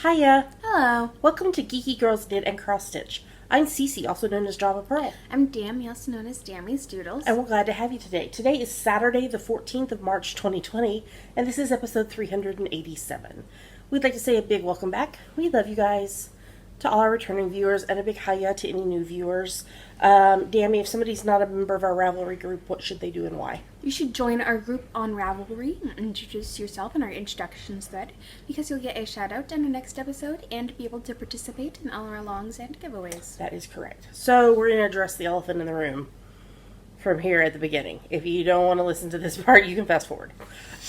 Hiya! Hello. Welcome to Geeky Girls Knit and CrossStitch. I'm Cece, also known as Java Pearl. I'm Dammy, also known as Dammy's Doodles. And we're glad to have you today. Today is Saturday, the 14th of March, 2020, and this is episode 387. We'd like to say a big welcome back. We love you guys. To all our returning viewers, and a big hiya to any new viewers. Dammy, if somebody's not a member of our Ravelry group, what should they do and why? You should join our group on Ravelry and introduce yourself in our introductions thread, because you'll get a shout out in our next episode and be able to participate in all our longs and giveaways. That is correct. So we're going to address the elephant in the room from here at the beginning. If you don't want to listen to this part, you can fast forward.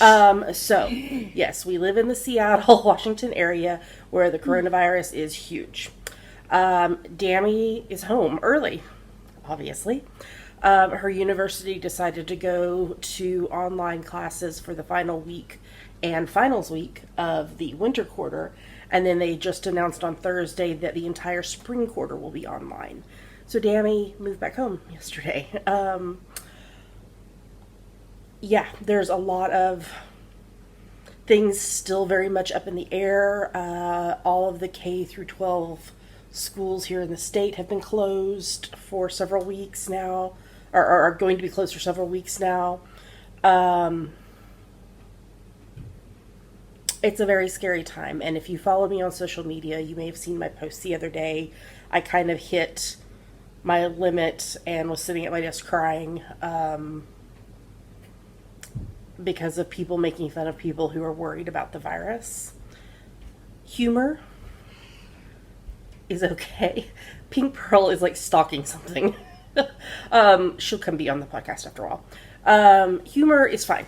Yes, we live in the Seattle, Washington area where the coronavirus is huge. Dammy is home early, obviously. Her university decided to go to online classes for the final week and finals week of the winter quarter, and then they just announced on Thursday that the entire spring quarter will be online. So Dammy moved back home yesterday. There's a lot of things still very much up in the air. All of the K through 12 schools here in the state have been closed for several weeks now, or are going to be closed for several weeks now. It's a very scary time, and if you follow me on social media, you may have seen my post the other day. I kind of hit my limit and was sitting at my desk crying because of people making fun of people who are worried about the virus. Humor is okay. Pink Pearl is like stalking something. She'll come be on the podcast after a while. Humor is fine.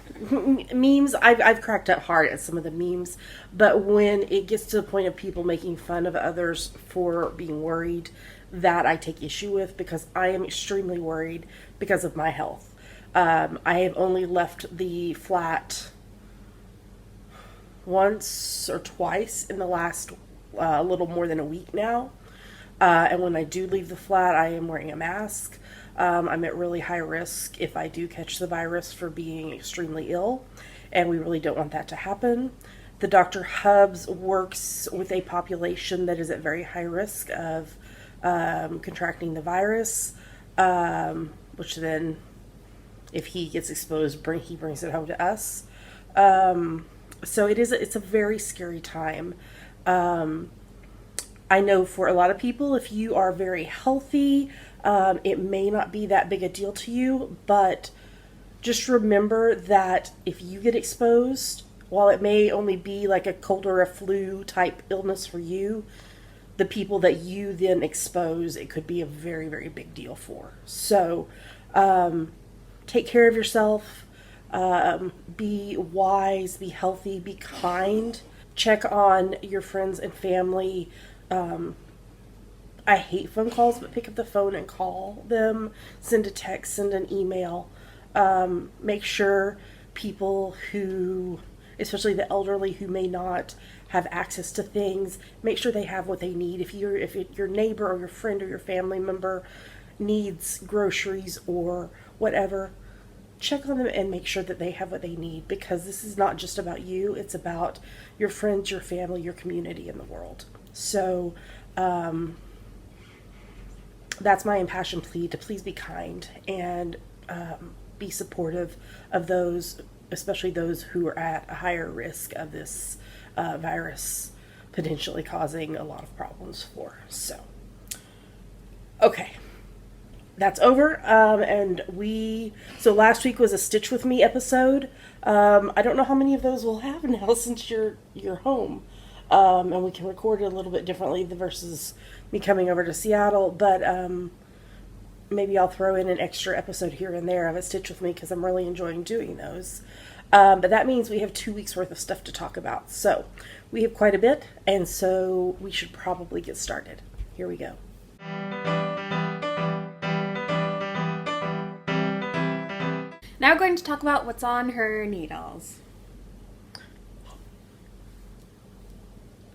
Memes, I've cracked up hard at some of the memes, but when it gets to the point of people making fun of others for being worried, that I take issue with, because I am extremely worried because of my health. I have only left the flat once or twice in the last little more than a week now. And when I do leave the flat, I am wearing a mask. I'm at really high risk if I do catch the virus for being extremely ill, and we really don't want that to happen. The Dr. Hubs works with a population that is at very high risk of contracting the virus, which then, if he gets exposed, he brings it home to us. So it's a very scary time. I know for a lot of people, if you are very healthy, it may not be that big a deal to you, but just remember that if you get exposed, while it may only be like a cold or a flu type illness for you, the people that you then expose, it could be a very, very big deal for. So take care of yourself, be wise, be healthy, be kind, check on your friends and family. I hate phone calls, but pick up the phone and call them, send a text, send an email. Make sure people who, especially the elderly who may not have access to things, make sure they have what they need. If your neighbor or your friend or your family member needs groceries or whatever, check on them and make sure that they have what they need, because this is not just about you, it's about your friends, your family, your community, and the world. So that's my impassioned plea, to please be kind and be supportive of those, especially those who are at a higher risk of this virus potentially causing a lot of problems for. So, okay. That's over, so last week was a Stitch With Me episode. I don't know how many of those we'll have now since you're home, and we can record it a little bit differently versus me coming over to Seattle, but maybe I'll throw in an extra episode here and there of a Stitch With Me, because I'm really enjoying doing those. But that means we have 2 weeks worth of stuff to talk about, so we have quite a bit, and so we should probably get started. Here we go. Now we're going to talk about what's on her needles.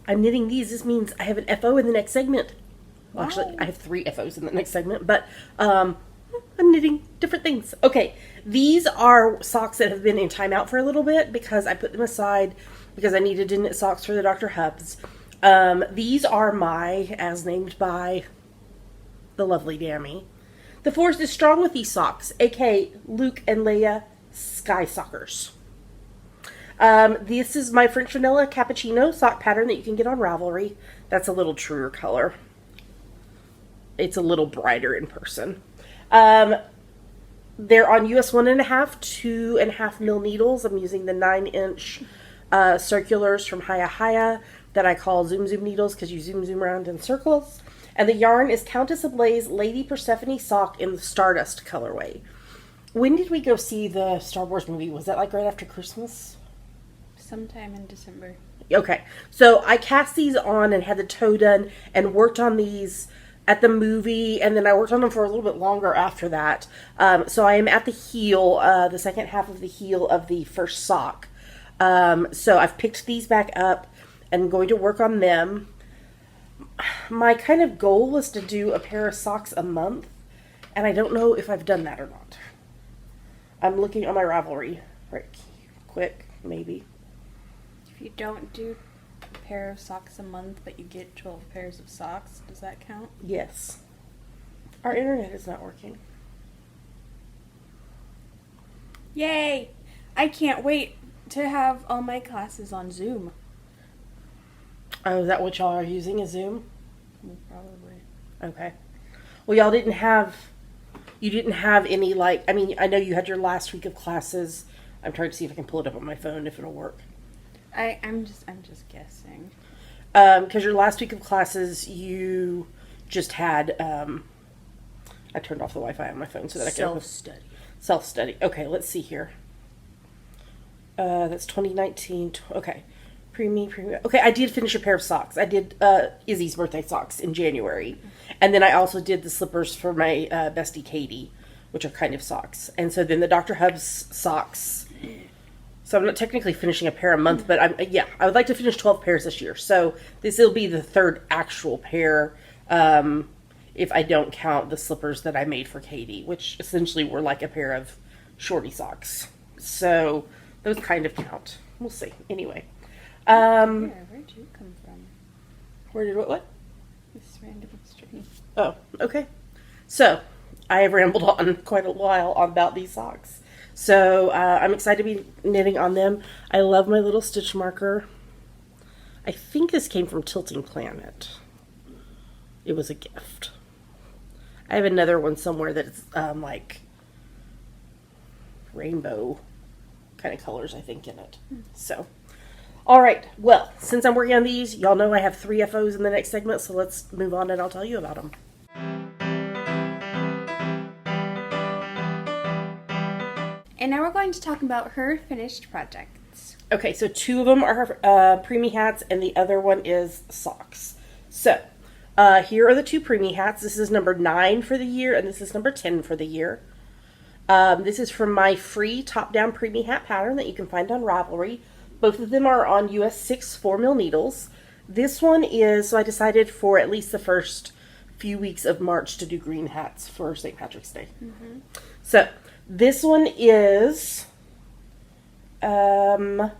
I'm knitting these. This means I have an FO in the next segment. Well, Wow. actually, I have 3 FOs in the next segment, but I'm knitting different things. Okay, these are socks that have been in timeout for a little bit because I put them aside because I needed to knit socks for the Dr. Hubs. These are my, as named by the lovely Dammy. The force is strong with these socks, aka Luke and Leia Sky Sockers. This is my French Vanilla Cappuccino sock pattern that you can get on Ravelry. That's a little truer color. It's a little brighter in person. They're on US 1.5, 2.5 mil needles. I'm using the 9-inch circulars from Hiya that I call Zoom Zoom needles because you zoom around in circles. And the yarn is Countess Ablaze Lady Persephone sock in the Stardust colorway. When did we go see the Star Wars movie? Was that like right after Christmas? Sometime in December. Okay, so I cast these on and had the toe done and worked on these at the movie, and then I worked on them for a little bit longer after that. So I am at the heel, the second half of the heel of the first sock. So I've picked these back up and going to work on them. My kind of goal was to do a pair of socks a month, and I don't know if I've done that or not. I'm looking on my Ravelry right quick, maybe. If you don't do a pair of socks a month, but you get 12 pairs of socks, does that count? Yes. Our internet is not working. Yay! I can't wait to have all my classes on Zoom. Oh, is that what y'all are using, a Zoom? Probably. Okay. Well, y'all didn't have any, like, I mean, I know you had your last week of classes. I'm trying to see if I can pull it up on my phone, if it'll work. I'm just guessing. Because your last week of classes, you just had, I turned off the Wi-Fi on my phone so that I could... Self-study. Okay, let's see here. That's 2019. Okay. Preemie. Okay, I did finish a pair of socks. I did Izzy's birthday socks in January. And then I also did the slippers for my bestie Katie, which are kind of socks. And so then the Dr. Hubs socks. So I'm not technically finishing a pair a month, but I would like to finish 12 pairs this year. So this will be the third actual pair, if I don't count the slippers that I made for Katie, which essentially were like a pair of shorty socks. So those kind of count. We'll see. Anyway. Where'd you come from? Where did what? This random string. Oh, okay. So, I have rambled on quite a while about these socks. So, I'm excited to be knitting on them. I love my little stitch marker. I think this came from Tilting Planet. It was a gift. I have another one somewhere that's like rainbow kind of colors, I think, in it. So, all right. Well, since I'm working on these, y'all know I have 3 FOs in the next segment, so let's move on and I'll tell you about them. And now we're going to talk about her finished projects. Okay, so 2 of them are preemie hats, and the other one is socks. So, here are the 2 preemie hats. This is number 9 for the year, and this is number 10 for the year. This is from my free top-down preemie hat pattern that you can find on Ravelry. Both of them are on US 6 4mm needles. This one is, so I decided for at least the first few weeks of March to do green hats for St. Patrick's Day. Mm-hmm. So, this one is Knit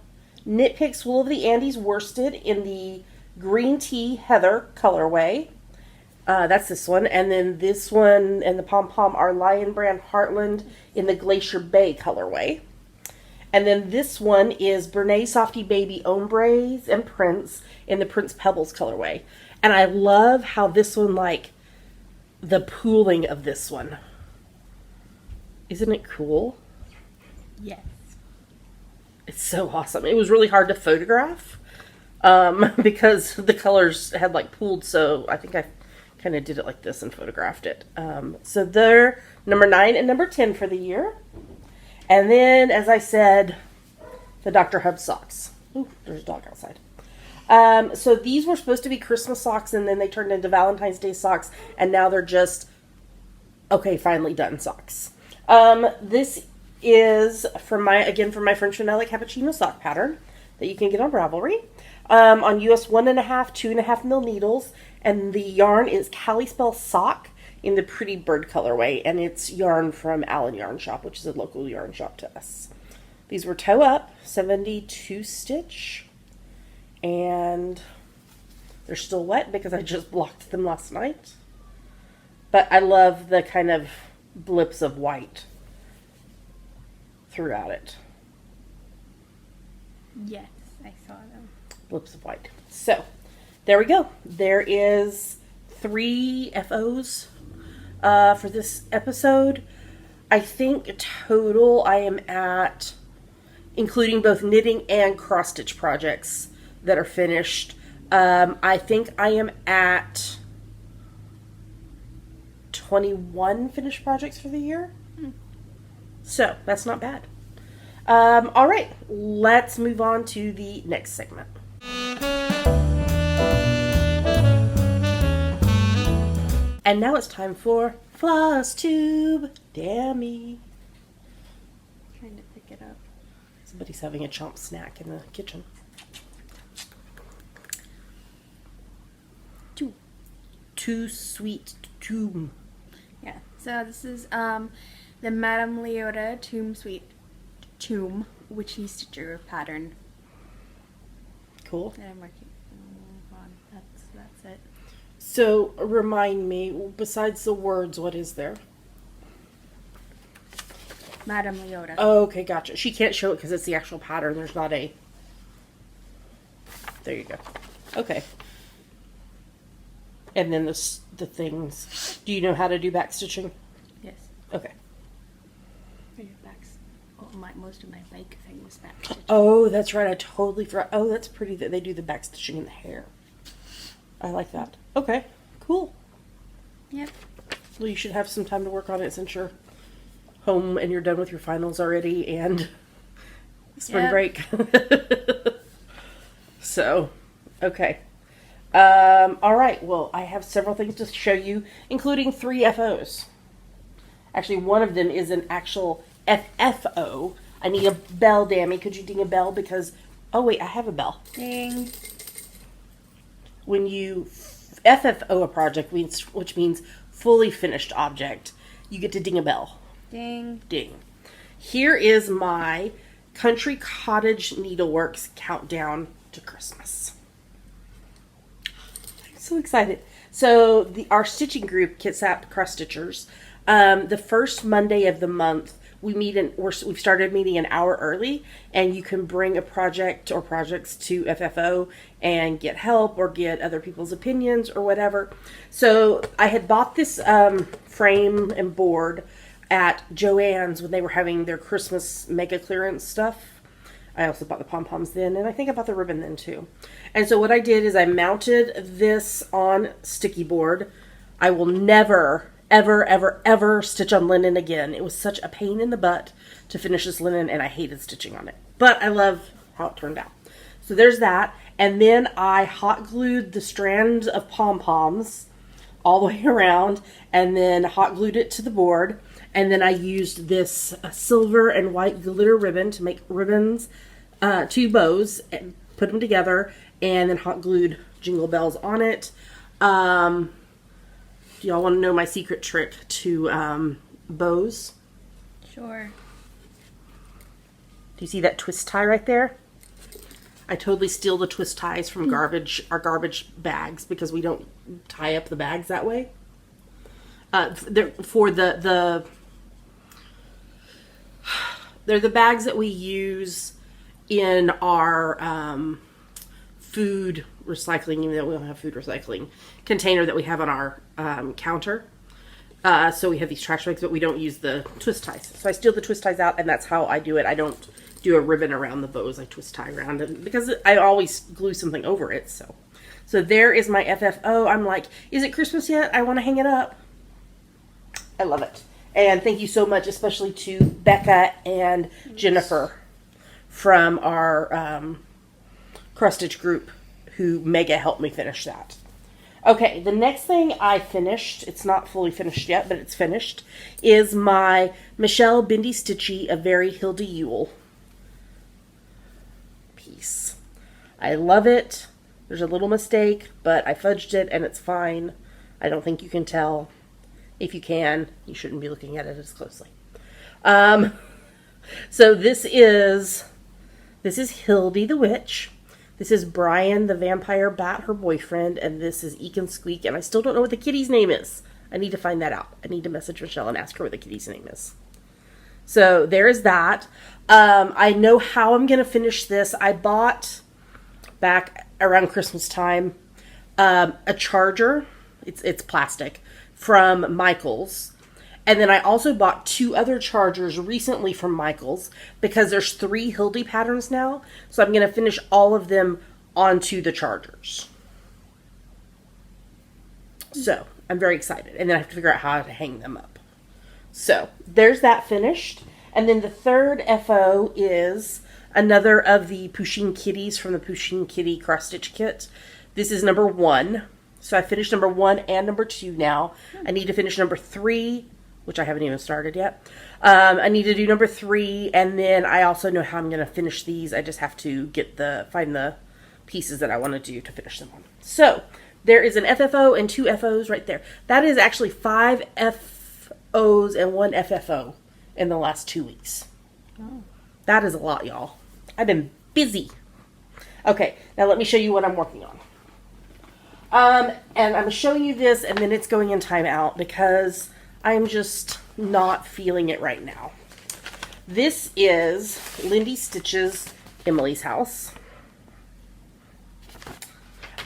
Picks Wool of the Andes worsted in the green tea heather colorway. That's this one. And then this one and the pom-pom are Lion Brand Heartland in the Glacier Bay colorway. And then this one is Bernay Softy Baby Ombres and Prints in the Prince Pebbles colorway. And I love how this one, like, the pooling of this one. Isn't it cool? Yes. It's so awesome. It was really hard to photograph because the colors had, like, pooled, so I think I kind of did it like this and photographed it. So they're number 9 and number 10 for the year. And then, as I said, the Dr. Hub socks. Ooh, there's a dog outside. So these were supposed to be Christmas socks, and then they turned into Valentine's Day socks, and now they're just, okay, finally done socks. This is from my French Vanilla Cappuccino sock pattern that you can get on Ravelry. On US 1.5, 2.5mm needles, and the yarn is Kalispell Sock in the Pretty Bird colorway, and it's yarn from Allen Yarn Shop, which is a local yarn shop to us. These were toe up, 72 stitch, and They're still wet because I just blocked them last night. But I love the kind of blips of white throughout it. Yes, I saw them. Blips of white. So, there we go. There is 3 FOs for this episode. I think total I am at, including both knitting and cross-stitch projects that are finished, I think I am at 21 finished projects for the year. So, that's not bad. All right, let's move on to the next segment. And now it's time for FlossTube. Damn me. Trying to pick it up. Somebody's having a chomp snack in the kitchen. Too sweet tomb. Yeah, so this is the Madame Leota Tomb Witchy Stitcher pattern Cool. that I'm working on. That's it. So, remind me, besides the words, what is there? Madame Leota. Oh, okay, gotcha. She can't show it because it's the actual pattern. There's not a... There you go. Okay. And then the things. Do you know how to do back stitching? Yes. Okay. Most of my bike thing was back stitching. Oh, that's right. I totally forgot. Oh, that's pretty that they do the back stitching in the hair. I like that. Okay, cool. Yep. Well, you should have some time to work on it since you're home and you're done with your finals already and spring break. So, okay. All right. Well, I have several things to show you, including 3 FOs. Actually, one of them is an actual FFO. I need a bell, Dammy. Could you ding a bell? Because, oh wait, I have a bell. Ding. When you FFO a project, which means fully finished object, you get to ding a bell. Ding. Ding. Here is my Country Cottage Needleworks countdown to Christmas. I'm so excited. So our stitching group, Kitsap Cross Stitchers, the first Monday of the month, we've started meeting an hour early, and you can bring a project or projects to FFO and get help or get other people's opinions or whatever. So I had bought this frame and board at Joann's when they were having their Christmas mega clearance stuff. I also bought the pom-poms then, and I think I bought the ribbon then too. And so what I did is I mounted this on sticky board. I will never, ever, ever, ever stitch on linen again. It was such a pain in the butt to finish this linen, and I hated stitching on it. But I love how it turned out. So there's that. And then I hot glued the strands of pom-poms all the way around, and then hot glued it to the board. And then I used this silver and white glitter ribbon to make ribbons, 2 bows, and put them together, and then hot glued jingle bells on it. Do y'all want to know my secret trick to bows? Sure. Do you see that twist tie right there? I totally steal the twist ties from our garbage bags because we don't tie up the bags that way. They're the bags that we use in our food recycling, even though we don't have food recycling container that we have on our counter. So we have these trash bags, but we don't use the twist ties. So I steal the twist ties out, and that's how I do it. I don't do a ribbon around the bows. I twist tie around it because I always glue something over it. So there is my FFO. I'm like, is it Christmas yet? I want to hang it up. I love it. And thank you so much, especially to Becca and Jennifer from our CrossStitch group who mega helped me finish that. Okay, the next thing I finished, it's not fully finished yet, but it's finished, is my Michelle Bindi Stitchy, A Very Hilda Yule piece. I love it. There's a little mistake, but I fudged it and it's fine. I don't think you can tell. If you can, you shouldn't be looking at it as closely. So this is Hildy the Witch. This is Brian the vampire bat, her boyfriend, and this is Eek and Squeak, and I still don't know what the kitty's name is. I need to find that out. I need to message Michelle and ask her what the kitty's name is. So there's that. I know how I'm going to finish this. I bought, back around Christmas time, a charger. It's plastic, from Michaels. And then I also bought 2 other chargers recently from Michaels because there's 3 Hildy patterns now. So I'm going to finish all of them onto the chargers. So I'm very excited. And then I have to figure out how to hang them up. So there's that finished. And then the third FO is another of the Pusheen Kitties from the Pusheen Kitty CrossStitch kit. This is number 1. So I finished number 1 and number 2 now. I need to finish number 3, which I haven't even started yet. I need to do number 3, and then I also know how I'm going to finish these. I just have to find the pieces that I want to do to finish them on. So there is an FFO and 2 FOs right there. That is actually 5 FOs and 1 FFO in the last 2 weeks. Oh. That is a lot, y'all. I've been busy. Okay, now let me show you what I'm working on. And I'm showing you this, and then it's going in timeout because I'm just not feeling it right now. This is Lindy Stitch's Emily's House.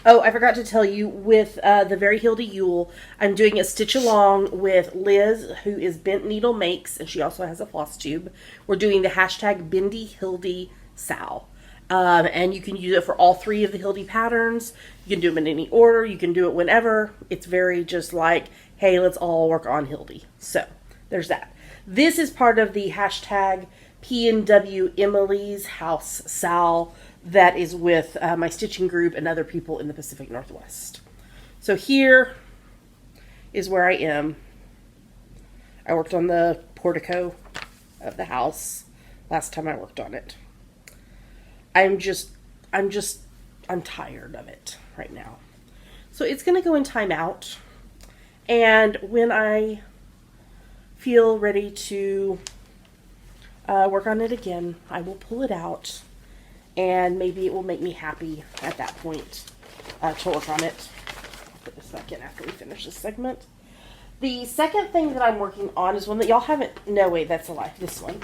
Oh, I forgot to tell you, with the Very Hildy Yule, I'm doing a stitch along with Liz, who is Bent Needle Makes, and she also has a FlossTube. We're doing the hashtag Bendy Hildy Sal. And you can use it for all 3 of the Hildy patterns. You can do them in any order. You can do it whenever. It's very just like, hey, let's all work on Hildy. So there's that. This is part of the hashtag PNW Emily's House Sal that is with my stitching group and other people in the Pacific Northwest. So here is where I am. I worked on the portico of the house last time I worked on it. I'm tired of it right now. So it's going to go in timeout. And when I feel ready to work on it again, I will pull it out. And maybe it will make me happy at that point to work on it. I'll put this back in after we finish this segment. The second thing that I'm working on is one that y'all haven't... No, wait, that's a lie. This one.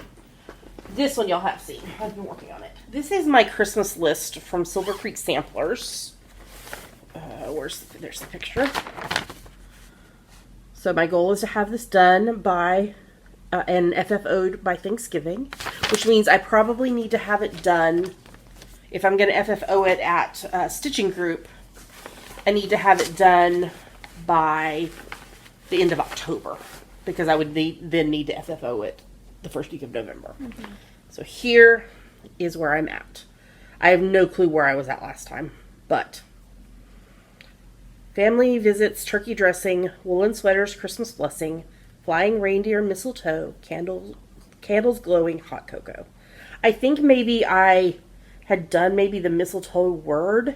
This one y'all have seen. I've been working on it. This is my Christmas list from Silver Creek Samplers. There's the picture. So my goal is to have this done by and FFO'd by Thanksgiving, which means I probably need to have it done. If I'm going to FFO it at Stitching Group, I need to have it done by the end of October, because I would then need to FFO it the first week of November. Mm-hmm. So here is where I'm at. I have no clue where I was at last time, but family visits, turkey dressing, woolen sweaters, Christmas blessing, flying reindeer, mistletoe, candles glowing, hot cocoa. I think maybe I had done the mistletoe word,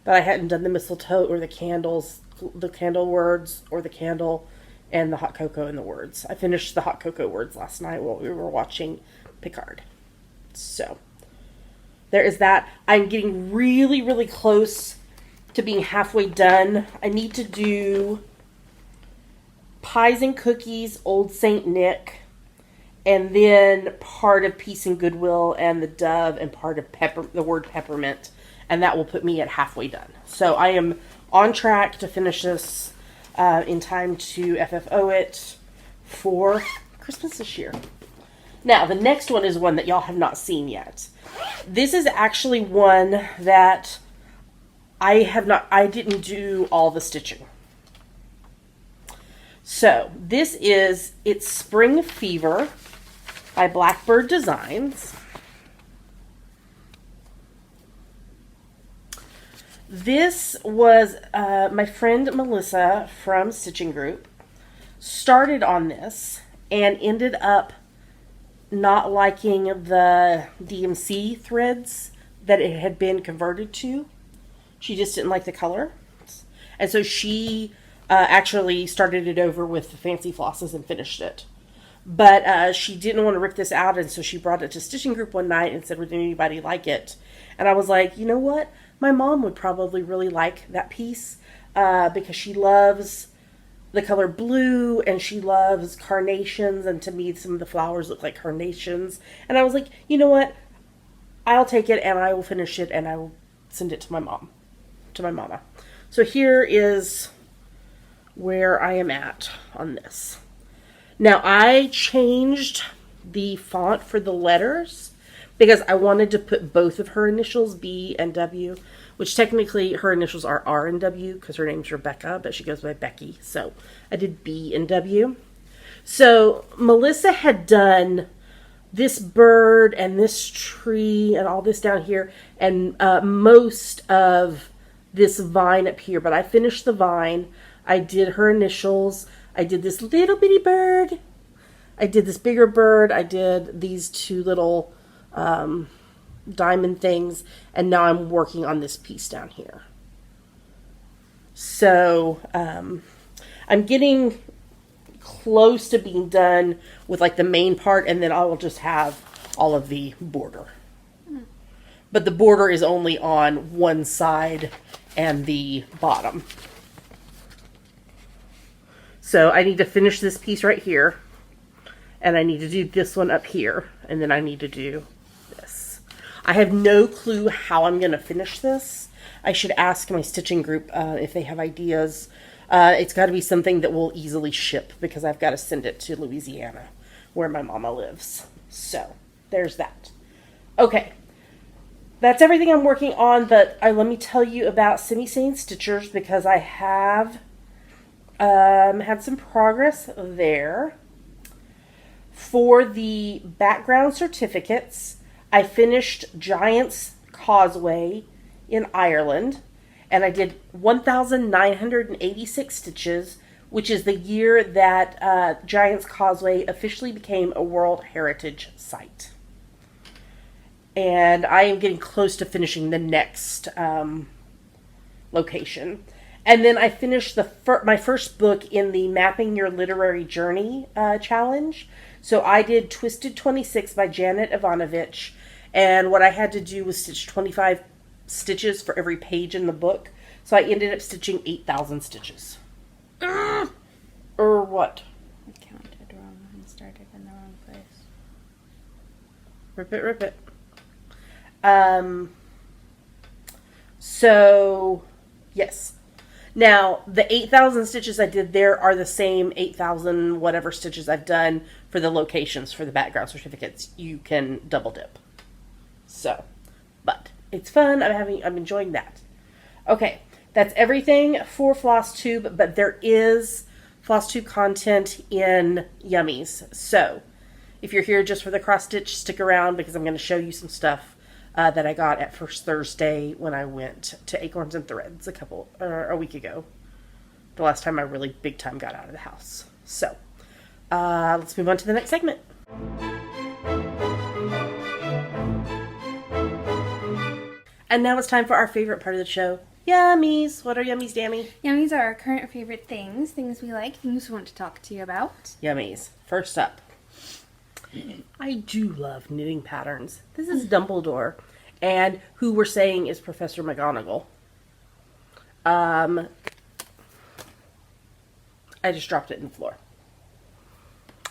but I hadn't done the mistletoe or the candle words, or the candle and the hot cocoa and the words. I finished the hot cocoa words last night while we were watching Picard. So there is that. I'm getting really, really close to being halfway done. I need to do Pies and Cookies, Old Saint Nick, and then part of Peace and Goodwill and the Dove, and part of the word peppermint, and that will put me at halfway done. So I am on track to finish this in time to FFO it for Christmas this year. Now, the next one is one that y'all have not seen yet. This is actually one that I didn't do all the stitching. So, this is It's Spring Fever by Blackbird Designs. This was my friend Melissa from Stitching Group started on this and ended up not liking the DMC threads that it had been converted to. She just didn't like the color. And so she actually started it over with the fancy flosses and finished it. But she didn't want to rip this out, and so she brought it to Stitching Group one night and said, would anybody like it? And I was like, you know what? my mom would probably really like that piece because she loves the color blue and she loves carnations, and to me some of the flowers look like carnations. And I was like, you know what? I'll take it and I will finish it and I will send it to my mama. So here is where I am at on this. Now I changed the font for the letters because I wanted to put both of her initials, B and W, which technically her initials are R and W because her name's Rebecca, but she goes by Becky. So I did B and W. So Melissa had done this bird and this tree and all this down here and most of this vine up here, but I finished the vine. I did her initials. I did this little bitty bird. I did this bigger bird. I did these two little diamond things. And now I'm working on this piece down here. So I'm getting close to being done with like the main part. And then I will just have all of the border. But the border is only on one side and the bottom. So I need to finish this piece right here. And I need to do this one up here. And then I need to do this. I have no clue how I'm going to finish this. I should ask my stitching group if they have ideas. It's got to be something that will easily ship because I've got to send it to Louisiana where my mama lives. So there's that. Okay. That's everything I'm working on, but let me tell you about Semi-Sane Stitchers because I have had some progress there. For the background certificates, I finished Giant's Causeway in Ireland, and I did 1,986 stitches, which is the year that Giant's Causeway officially became a World Heritage Site. And I am getting close to finishing the next location. And then I finished my first book in the Mapping Your Literary Journey challenge. So I did Twisted 26 by Janet Ivanovich. And what I had to do was stitch 25 stitches for every page in the book. So I ended up stitching 8,000 stitches. Or what? I counted wrong and started in the wrong place. Rip it. So, yes. Now, the 8,000 stitches I did there are the same 8,000 whatever stitches I've done for the locations for the background certificates. You can double dip. So, but it's fun. I'm enjoying that. Okay, that's everything for FlossTube, but there is FlossTube content in Yummies. So, if you're here just for the CrossStitch, stick around because I'm going to show you some stuff that I got at First Thursday when I went to Acorns and Threads a week ago. The last time I really big time got out of the house. So, let's move on to the next segment. And now it's time for our favorite part of the show, Yummies. What are Yummies, Dammy? Yummies are our current favorite things we like, things we want to talk to you about. Yummies. First up. I do love knitting patterns. This is Dumbledore, and who we're saying is Professor McGonagall. I just dropped it in the floor.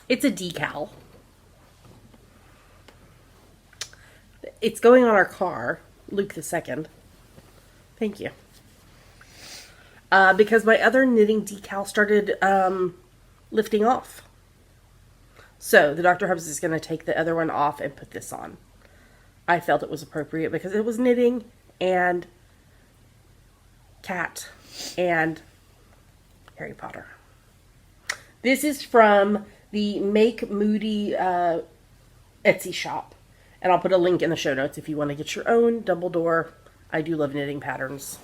It's a decal. It's going on our car, Luke II. Thank you. Because my other knitting decal started lifting off. So, the Dr. Hubs is going to take the other one off and put this on. I felt it was appropriate because it was knitting and cat and Harry Potter. This is from the Make Moody Etsy shop. And I'll put a link in the show notes if you want to get your own Dumbledore. I do love knitting patterns.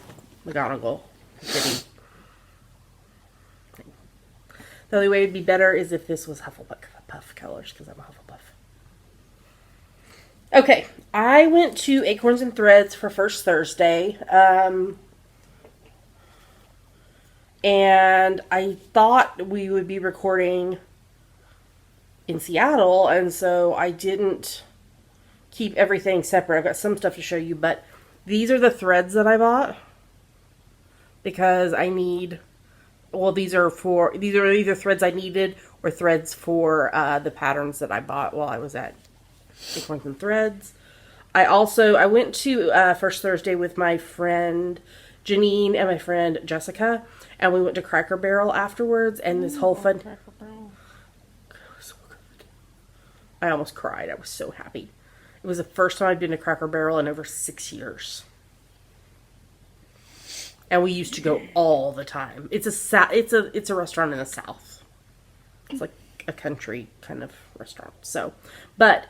McGonagall. Kitty. The only way it would be better is if this was Hufflepuff colors, because I'm a Hufflepuff. Okay, I went to Acorns and Threads for First Thursday, and I thought we would be recording in Seattle, and so I didn't keep everything separate. I've got some stuff to show you, but These are the threads that I bought because I need, well, these are either threads I needed or threads for the patterns that I bought while I was at Acorns and Threads. I went to First Thursday with my friend Janine and my friend Jessica, and we went to Cracker Barrel afterwards, and this whole fun. Cracker Barrel. It was so good. I almost cried. I was so happy. It was the first time I'd been to Cracker Barrel in over 6 years. And we used to go all the time. It's a restaurant in the South. It's like a country kind of restaurant. So, but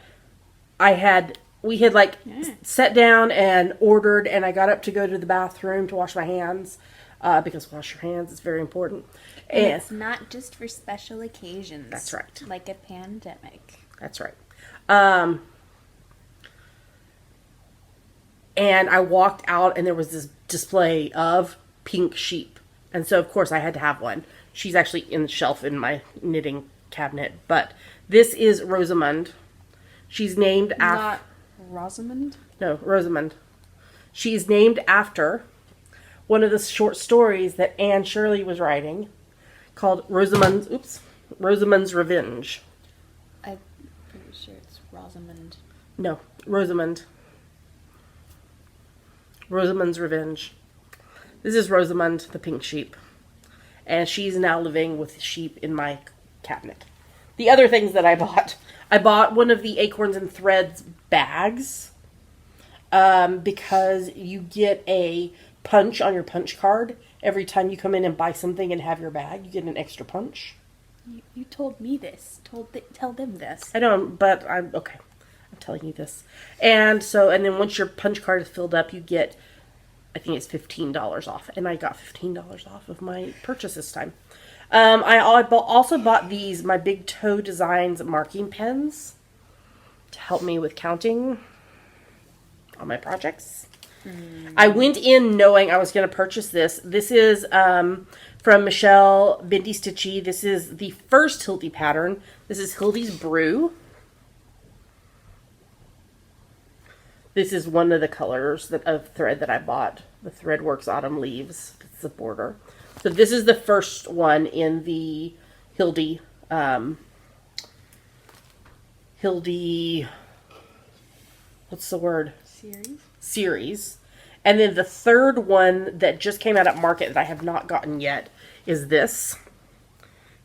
we had like sat down and ordered, and I got up to go to the bathroom to wash my hands, because wash your hands is very important. And it's not just for special occasions. That's right. Like a pandemic. That's right. And I walked out, and there was this display of pink sheep. And so, of course, I had to have one. She's actually in the shelf in my knitting cabinet. But this is Rosamund. She's named after... Not Rosamund? No, Rosamund. She's named after one of the short stories that Anne Shirley was writing called Rosamund's Revenge. I'm pretty sure it's Rosamund. No, Rosamund. Rosamund's Revenge. This is Rosamund, the pink sheep. And she's now living with sheep in my cabinet. The other things that I bought one of the Acorns and Threads bags. Because you get a punch on your punch card. Every time you come in and buy something and have your bag, you get an extra punch. You told me this. Tell them this. I don't, but I'm okay. I'm telling you this. And then once your punch card is filled up, you get, I think it's $15 off. And I got $15 off of my purchase this time. I also bought these, my Big Toe Designs marking pens to help me with counting on my projects. I went in knowing I was going to purchase this. This is from Michelle Bendy Stitchy. This is the first Hildy pattern. This is Hildy's Brew. This is one of the colors of thread that I bought. The Threadworks Autumn Leaves. It's the border. So this is the first one in the Hildy, what's the word? Series. And then the third one that just came out at market that I have not gotten yet is this.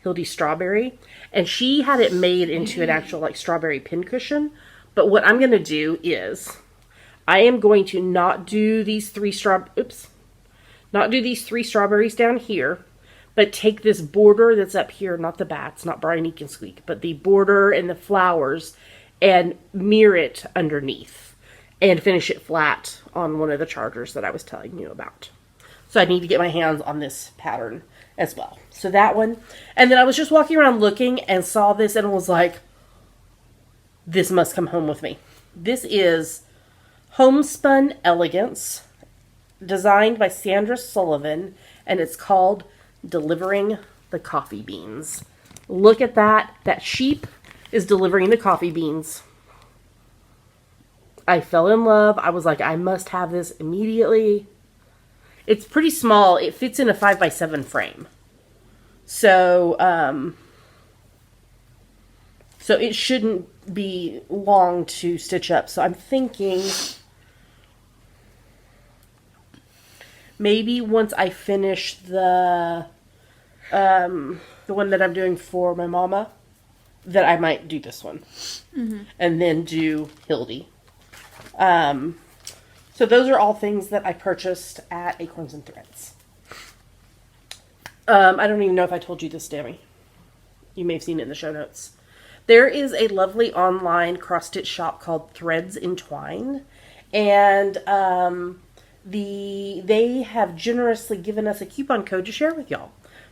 Hildy Strawberry. And she had it made into an actual like strawberry pincushion. But what I'm going to do is I am going to not do these three strawberries down here, but take this border that's up here, not the bats, not Brian Eek and Squeak, but the border and the flowers, and mirror it underneath and finish it flat on one of the chargers that I was telling you about. So I need to get my hands on this pattern as well. So that one. And then I was just walking around looking and saw this and was like, this must come home with me. This is Homespun Elegance, designed by Sandra Sullivan, and it's called Delivering the Coffee Beans. Look at that. That sheep is delivering the coffee beans. I fell in love. I was like, I must have this immediately. It's pretty small. It fits in a 5x7 frame. So it shouldn't be long to stitch up. So I'm thinking maybe once I finish the one that I'm doing for my mama, that I might do this one. Mm-hmm. And then do Hildy. So those are all things that I purchased at Acorns and Threads. I don't even know if I told you this, Dammy. You may have seen it in the show notes. There is a lovely online cross-stitch shop called Threads Entwined. And they have generously given us a coupon code to share with y'all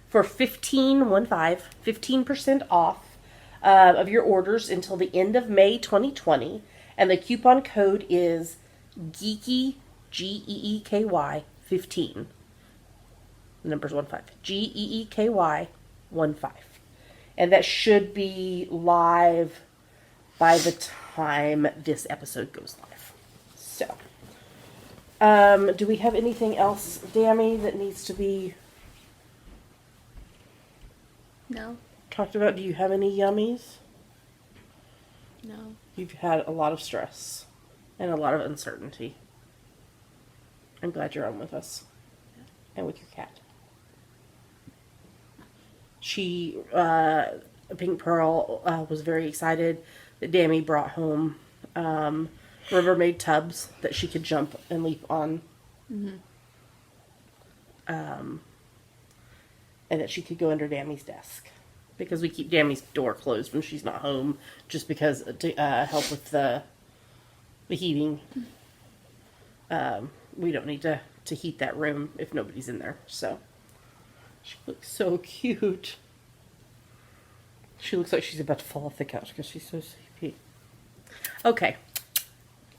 for 15% off of your orders until the end of May 2020. And the coupon code is Geeky, Geeky 15. The number's 15. Geeky 15. And that should be live by the time this episode goes live. So, Do we have anything else, Dammy, that needs to be No. talked about? Do you have any yummies? No. You've had a lot of stress and a lot of uncertainty. I'm glad you're on with us. And with your cat. She, Pink Pearl, was very excited that Dammy brought home Rubbermaid tubs that she could jump and leap on. Mm-hmm. And that she could go under Dammy's desk. Because we keep Dammy's door closed when she's not home, just because to help with the heating. We don't need to heat that room if nobody's in there. So she looks so cute. She looks like she's about to fall off the couch because she's so sleepy. Okay.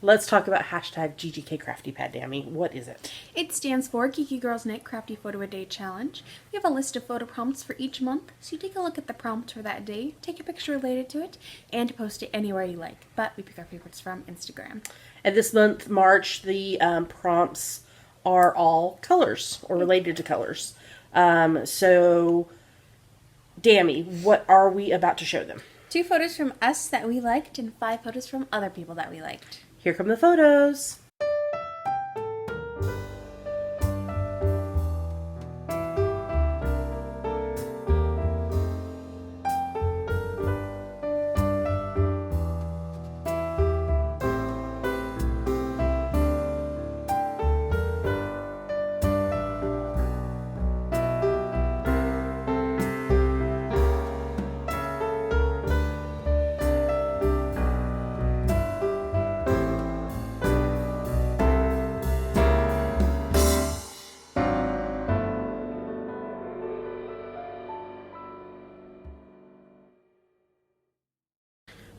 Let's talk about hashtag GGK Crafty Pad, Dammy. What is it? It stands for Geeky Girls Night Crafty Photo a Day Challenge. We have a list of photo prompts for each month, so you take a look at the prompt for that day, take a picture related to it, and post it anywhere you like. But we pick our favorites from Instagram. And this month, March, the prompts are all colors or related to colors. So, Dammy, what are we about to show them? 2 photos from us that we liked and 5 photos from other people that we liked. Here come the photos.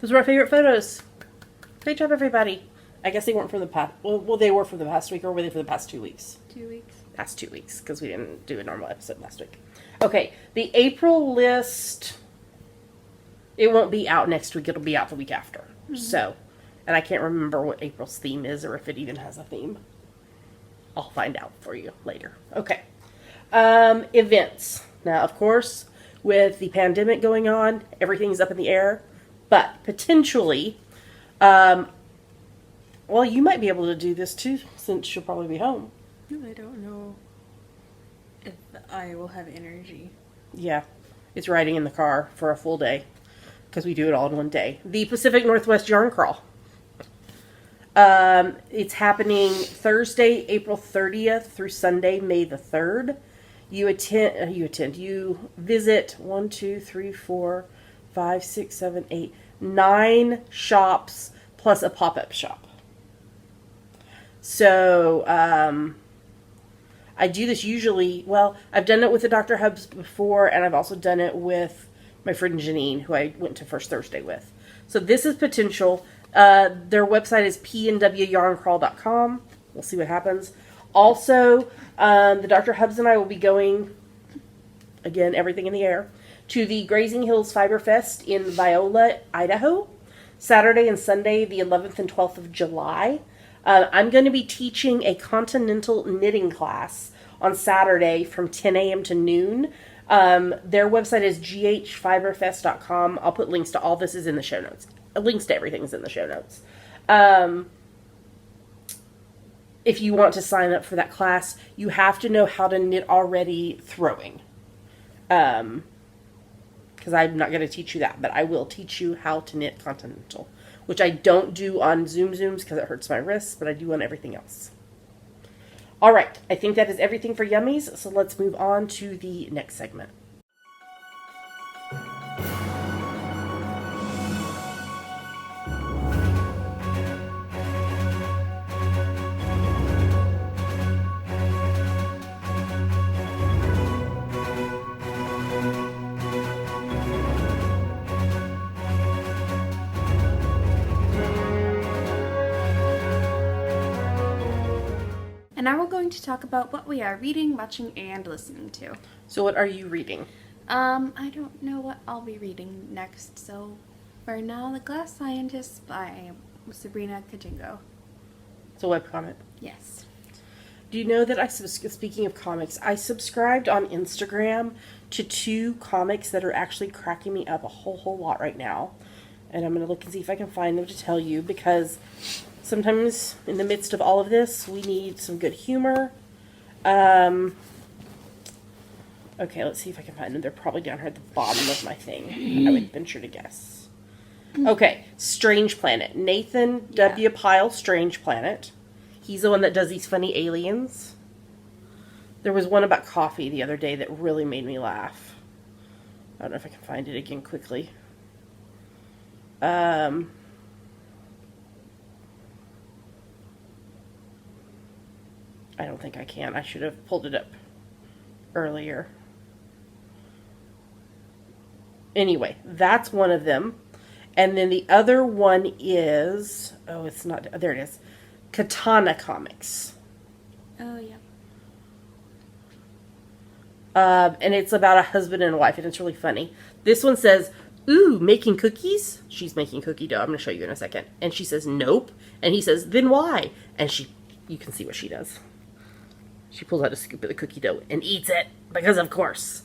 Those were our favorite photos. Great job, everybody. I guess they weren't from the past. Well, they were from the past week, or were they for the past 2 weeks? 2 weeks. Past 2 weeks, because we didn't do a normal episode last week. Okay, the April list, it won't be out next week. It'll be out the week after. Mm-hmm. So, and I can't remember what April's theme is, or if it even has a theme. I'll find out for you later. Okay. Events. Now, of course, with the pandemic going on, everything's up in the air. But potentially, well, you might be able to do this too, since you'll probably be home. I don't know if I will have energy. Yeah, it's riding in the car for a full day, because we do it all in one day. The Pacific Northwest Yarn Crawl. It's happening Thursday, April 30th through Sunday, May the 3rd. You visit 9 shops plus a pop-up shop. So, I do this usually, well, I've done it with the Dr. Hubs before, and I've also done it with my friend Janine, who I went to First Thursday with. So this is potential. Their website is pnwyarncrawl.com. We'll see what happens. Also, the Dr. Hubs and I will be going, again, everything in the air, to the Grazing Hills Fiber Fest in Viola, Idaho, Saturday and Sunday, the 11th and 12th of July. I'm going to be teaching a continental knitting class on Saturday from 10 a.m. to noon. Their website is ghfiberfest.com. I'll put links to all this is in the show notes. Links to everything is in the show notes. If you want to sign up for that class, you have to know how to knit already throwing. Because I'm not going to teach you that, but I will teach you how to knit continental, which I don't do on Zooms because it hurts my wrists, but I do on everything else. All right, I think that is everything for Yummies, so let's move on to the next segment. And now we're going to talk about what we are reading, watching, and listening to. So what are you reading? I don't know what I'll be reading next, so for now, The Glass Scientist by Sabrina Katingo. It's a webcomic. Yes. Do you know that speaking of comics, I subscribed on Instagram to 2 comics that are actually cracking me up a whole lot right now. And I'm going to look and see if I can find them to tell you, because sometimes in the midst of all of this, we need some good humor. Okay, let's see if I can find them. They're probably down here at the bottom of my thing, I would venture to guess. Okay, Strange Planet. Nathan W. Pyle, Strange Planet. He's the one that does these funny aliens. There was one about coffee the other day that really made me laugh. I don't know if I can find it again quickly. I don't think I can. I should have pulled it up earlier. Anyway, that's one of them. And then the other one is... Oh, it's not... There it is. Katana Comics. Oh, yeah. And it's about a husband and a wife, and it's really funny. This one says, "Ooh, making cookies?" She's making cookie dough. I'm going to show you in a second. And she says, "Nope." And he says, "Then why?" And you can see what she does. She pulls out a scoop of the cookie dough and eats it, because of course.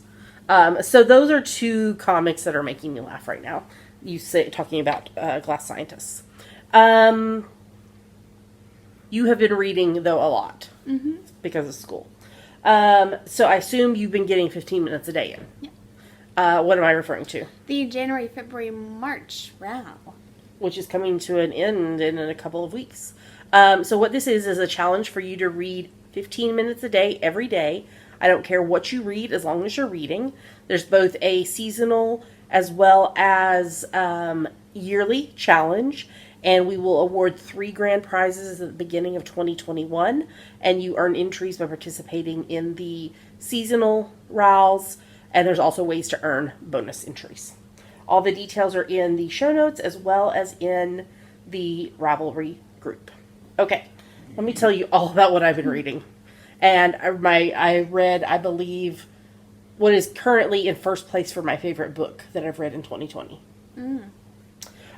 So those are 2 comics that are making me laugh right now. Talking about glass scientists. You have been reading, though, a lot. Mm-hmm. Because of school. So I assume you've been getting 15 minutes a day in. Yeah. What am I referring to? The January, February, March round. Which is coming to an end in a couple of weeks. So what this is a challenge for you to read 15 minutes a day, every day. I don't care what you read, as long as you're reading. There's both a seasonal as well as yearly challenge. And we will award 3 grand prizes at the beginning of 2021. And you earn entries by participating in the seasonal RALs. And there's also ways to earn bonus entries. All the details are in the show notes as well as in the Ravelry group. Okay, let me tell you all about what I've been reading. And I read, I believe, what is currently in first place for my favorite book that I've read in 2020.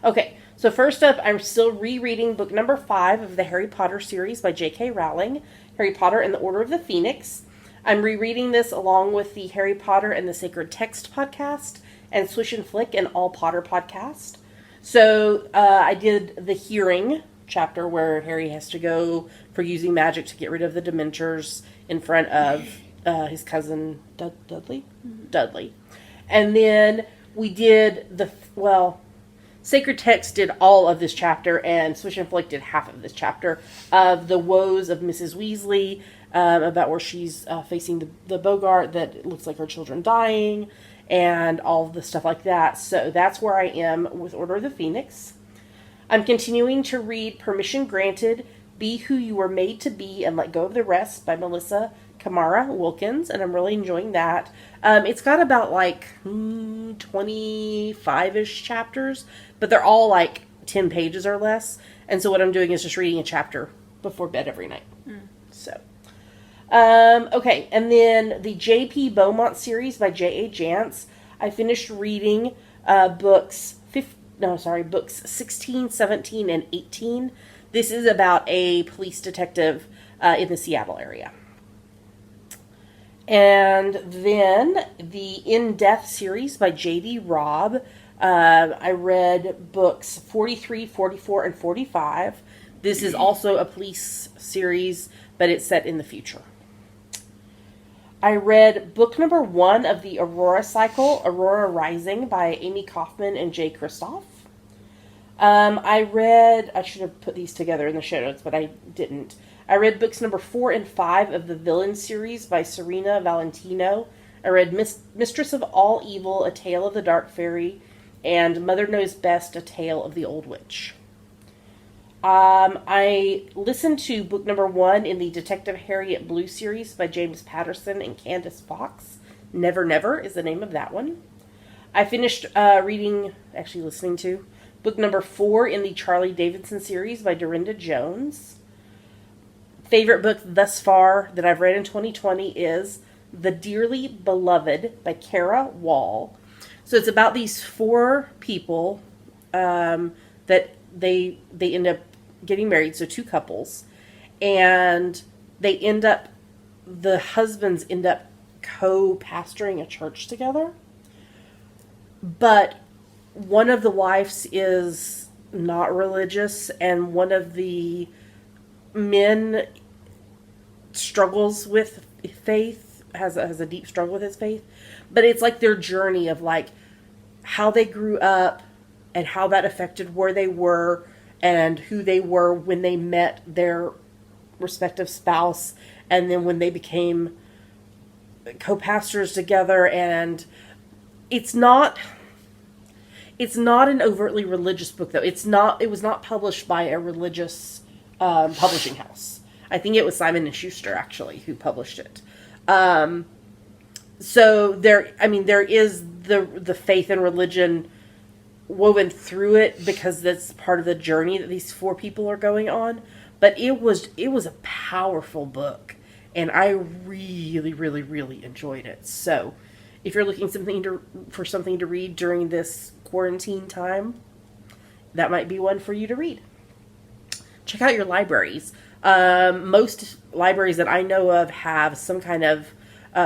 Okay, so first up, I'm still rereading book number 5 of the Harry Potter series by J.K. Rowling, Harry Potter and the Order of the Phoenix. I'm rereading this along with the Harry Potter and the Sacred Text podcast and Swish and Flick and All Potter podcast. So I did the hearing chapter where Harry has to go for using magic to get rid of the Dementors in front of his cousin Dudley? Mm-hmm. Dudley. And then we did Sacred Text did all of this chapter, and Swish and Flick did half of this chapter of the woes of Mrs. Weasley, about where she's facing the Bogart that looks like her children dying, and all the stuff like that. So that's where I am with Order of the Phoenix. I'm continuing to read Permission Granted, Be Who You Were Made to Be and Let Go of the Rest by Melissa Kamara Wilkins, and I'm really enjoying that. It's got about 25-ish chapters, but they're all 10 pages or less. And so what I'm doing is just reading a chapter before bed every night. So, okay. And then the J.P. Beaumont series by J.A. Jance. I finished reading books 16, 17, and 18. This is about a police detective in the Seattle area. And then the In Death series by J.D. Robb. I read books 43, 44, and 45. This is also a police series, but it's set in the future. I read book number 1 of the Aurora cycle, Aurora Rising by Amy Kaufman and Jay Kristoff. I should have put these together in the show notes, but I didn't. I read books number 4 and 5 of the Villain series by Serena Valentino. I read Mistress of All Evil, A Tale of the Dark Fairy, and Mother Knows Best, A Tale of the Old Witch. I listened to book number 1 in the Detective Harriet Blue series by James Patterson and Candace Fox. Never Never is the name of that one. I finished listening to book number 4 in the Charlie Davidson series by Dorinda Jones. Favorite book thus far that I've read in 2020 is The Dearly Beloved by Kara Wall. So it's about these 4 people that they end up getting married, so 2 couples, and the husbands end up co-pastoring a church together. But one of the wives is not religious, and one of the men struggles with faith, has a deep struggle with his faith. But it's like their journey of like how they grew up and how that affected where they were and who they were when they met their respective spouse, and then when they became co-pastors together. And it's not an overtly religious book, though. It was not published by a religious publishing house. I think it was Simon & Schuster, actually, who published it. So there is the faith and religion woven through it, because that's part of the journey that these four people are going on. But it was a powerful book, and I really, really, really enjoyed it. So if you're looking for something to read during this quarantine time, that might be one for you to read. Check out your libraries. Most libraries that I know of have some kind of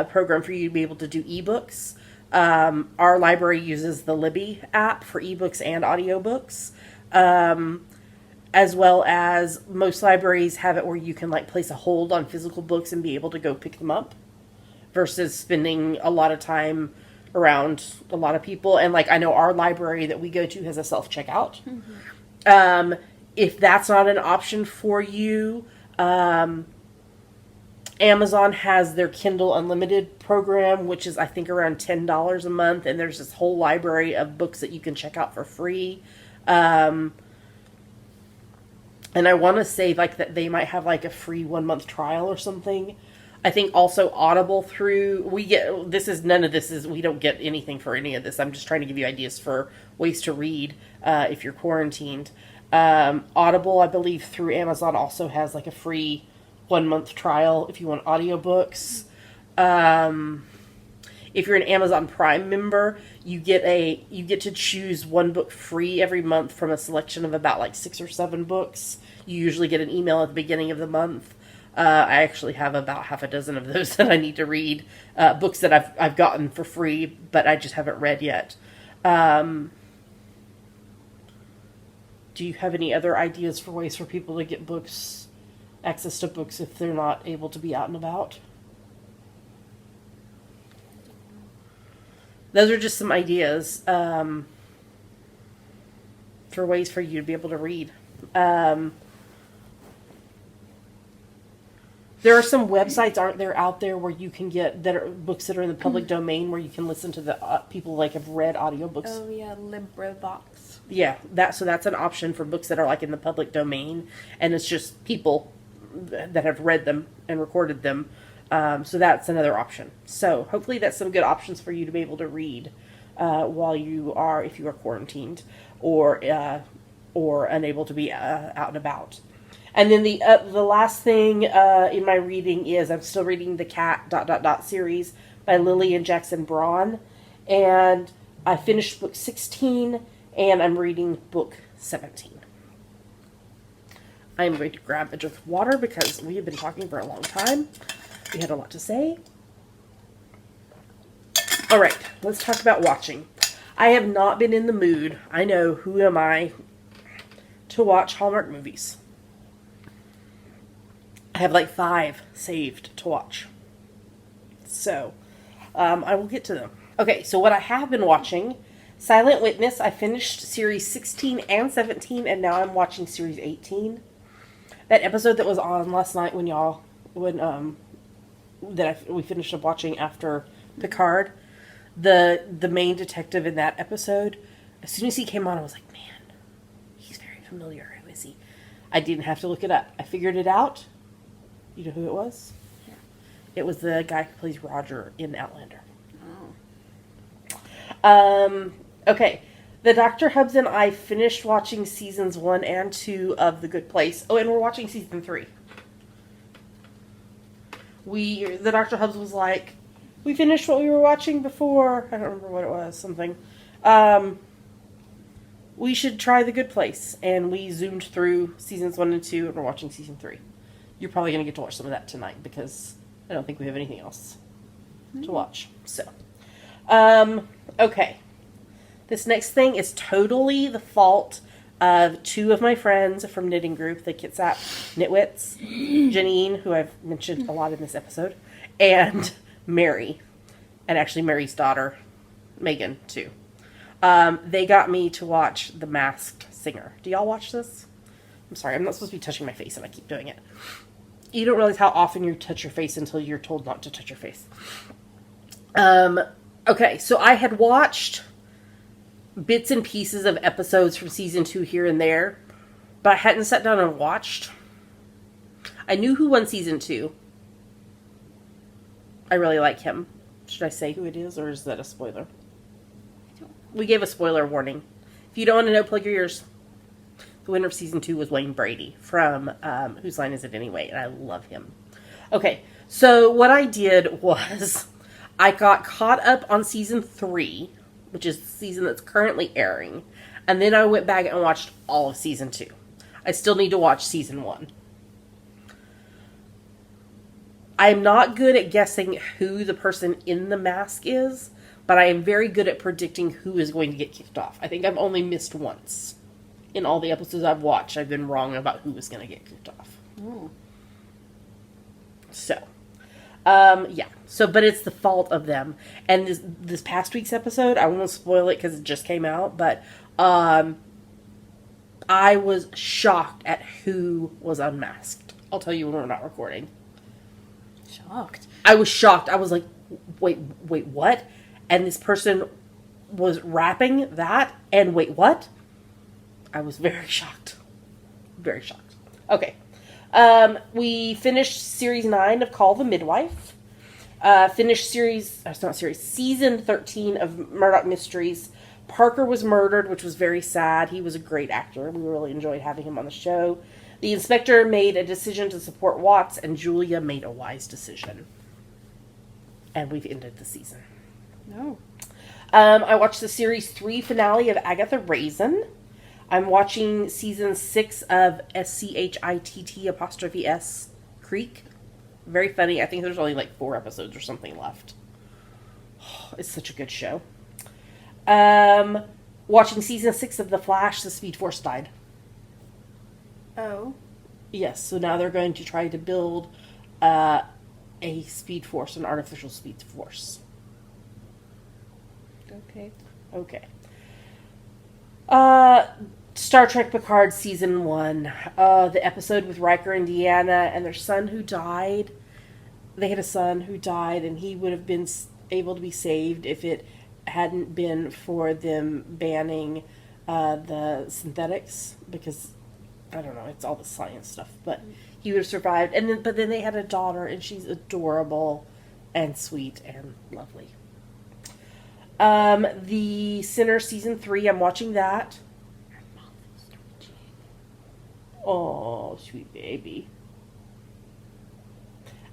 program for you to be able to do ebooks. Our library uses the Libby app for ebooks and audiobooks. As well as most libraries have it where you can like place a hold on physical books and be able to go pick them up, versus spending a lot of time around a lot of people. And like, I know our library that we go to has a self-checkout. Mm-hmm. If that's not an option for you, Amazon has their Kindle Unlimited program, which is I think around $10 a month. And there's this whole library of books that you can check out for free. And I want to say like that they might have like a free 1 month trial or something. I think also Audible we don't get anything for any of this. I'm just trying to give you ideas for ways to read if you're quarantined. Audible, I believe through Amazon also has like a free 1 month trial if you want audiobooks. If you're an Amazon Prime member, you get to choose one book free every month from a selection of about like 6 or 7 books. You usually get an email at the beginning of the month. I actually have about half a dozen of those that I need to read. Books that I've gotten for free, but I just haven't read yet. Do you have any other ideas for ways for people to get access to books if they're not able to be out and about? Those are just some ideas for ways for you to be able to read. There are some websites, aren't there, out there where you can get that are books that are in the public domain where you can listen to the people like have read audiobooks. Oh yeah, LibriVox. Yeah, that's an option for books that are like in the public domain, and it's just people that have read them and recorded them. So that's another option. So hopefully that's some good options for you to be able to read if you are quarantined or unable to be out and about. And then the last thing in my reading is I'm still reading the Cat ... series by Lily and Jackson Braun, and I finished book 16 and I'm reading book 17. I am going to grab a drink of water because we have been talking for a long time. We had a lot to say. All right, let's talk about watching. I have not been in the mood, I know, who am I, to watch Hallmark movies. I have like 5 saved to watch. So, I will get to them. Okay, so what I have been watching, Silent Witness, I finished series 16 and 17, and now I'm watching series 18. That episode that was on last night we finished up watching after Picard, the main detective in that episode, as soon as he came on, I was like, man, he's very familiar. Who is he? I didn't have to look it up. I figured it out. You know who it was? Yeah. It was the guy who plays Roger in Outlander. Oh. Okay. The Dr. Hubs and I finished watching seasons 1 and 2 of The Good Place. Oh, and we're watching season 3. The Dr. Hubs was like, we finished what we were watching before. I don't remember what it was. Something. We should try The Good Place. And we zoomed through seasons 1 and 2 and we're watching season 3. you're probably going to get to watch some of that tonight because I don't think we have anything else to watch. So, okay. This next thing is totally the fault of two of my friends from knitting group, the Kitsap Knitwits, Janine, who I've mentioned a lot in this episode, and Mary, and actually Mary's daughter, Megan, too. They got me to watch The Masked Singer. Do y'all watch this? I'm sorry, I'm not supposed to be touching my face, and I keep doing it. You don't realize how often you touch your face until you're told not to touch your face. Okay, so I had watched bits and pieces of episodes from season 2 here and there, but I hadn't sat down and watched. I knew who won season 2. I really like him. Should I say who it is, or is that a spoiler? We gave a spoiler warning. If you don't want to know, plug your ears. The winner of season 2 was Wayne Brady from Whose Line Is It Anyway? And I love him. Okay, so what I did was I got caught up on season 3, which is the season that's currently airing. And then I went back and watched all of season 2. I still need to watch season 1. I'm not good at guessing who the person in the mask is, but I am very good at predicting who is going to get kicked off. I think I've only missed once. In all the episodes I've watched, I've been wrong about who was going to get kicked off. Oh. So, yeah. So, but it's the fault of them. And this past week's episode, I won't spoil it because it just came out, but I was shocked at who was unmasked. I'll tell you when we're not recording. Shocked. I was shocked. I was like, wait, what? And this person was rapping that, and wait, what? I was very shocked. Very shocked. Okay. We finished series 9 of Call the Midwife. Finished season 13 of Murdoch Mysteries. Parker was murdered, which was very sad. He was a great actor. We really enjoyed having him on the show. The inspector made a decision to support Watts, and Julia made a wise decision. And we've ended the season. No. I watched the series 3 finale of Agatha Raisin. I'm watching season 6 of SCHITT' Creek. Very funny. I think there's only like 4 episodes or something left. It's such a good show. Watching season 6 of The Flash, the Speed Force died. Oh. Yes, so now they're going to try to build a Speed Force, an artificial Speed Force. Okay. Okay. Star Trek Picard season 1. The episode with Riker and Deanna and their son who died. They had a son who died, and he would have been able to be saved if it hadn't been for them banning the synthetics, because I don't know, it's all the science stuff, but he would have survived. But then they had a daughter, and she's adorable and sweet and lovely. The Sinner season 3, I'm watching that. Oh, sweet baby.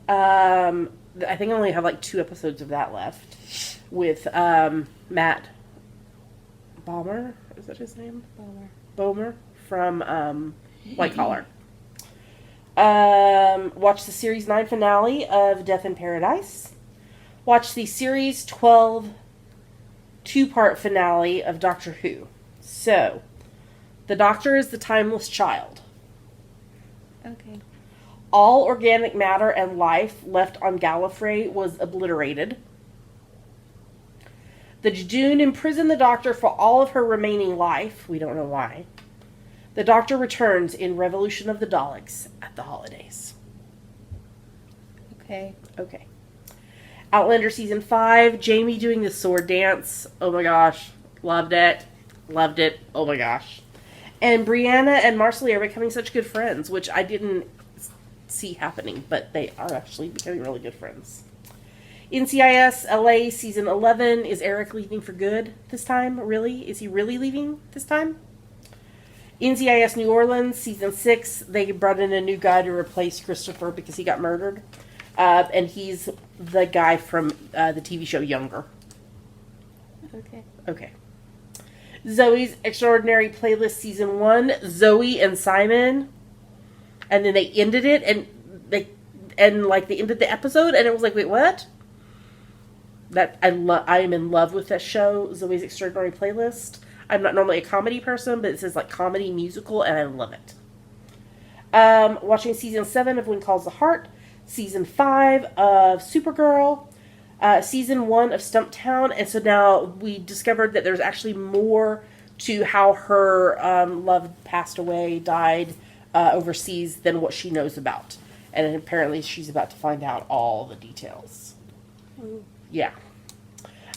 I think I only have like 2 episodes of that left with Matt Bomer. Is that his name? Bomer from White Collar. Watch the series 9 finale of Death in Paradise. Watch the series 12 2-part finale of Doctor Who. So, the Doctor is the timeless child. Okay. All organic matter and life left on Gallifrey was obliterated. The Judoon imprisoned the Doctor for all of her remaining life. We don't know why. The Doctor returns in Revolution of the Daleks at the holidays. Okay. Okay. Outlander season 5. Jamie doing the sword dance. Oh my gosh. Loved it. Loved it. Oh my gosh. And Brianna and Marcelly are becoming such good friends, which I didn't see happening, but they are actually becoming really good friends. NCIS LA season 11. Is Eric leaving for good this time? Really? Is he really leaving this time? NCIS New Orleans season 6. They brought in a new guy to replace Christopher because he got murdered. And he's the guy from the TV show Younger. Okay. Okay. Zoe's Extraordinary Playlist season 1. Zoe and Simon. And then they ended it, and like the end of the episode, and it was like, wait, what? That I am in love with that show, Zoe's Extraordinary Playlist. I'm not normally a comedy person, but it says like comedy musical, and I love it. Watching season 7 of When Calls the Heart, season 5 of Supergirl, season 1 of Stumptown, and so now we discovered that there's actually more to how her love passed away, died overseas than what she knows about. And apparently she's about to find out all the details. Ooh. Yeah.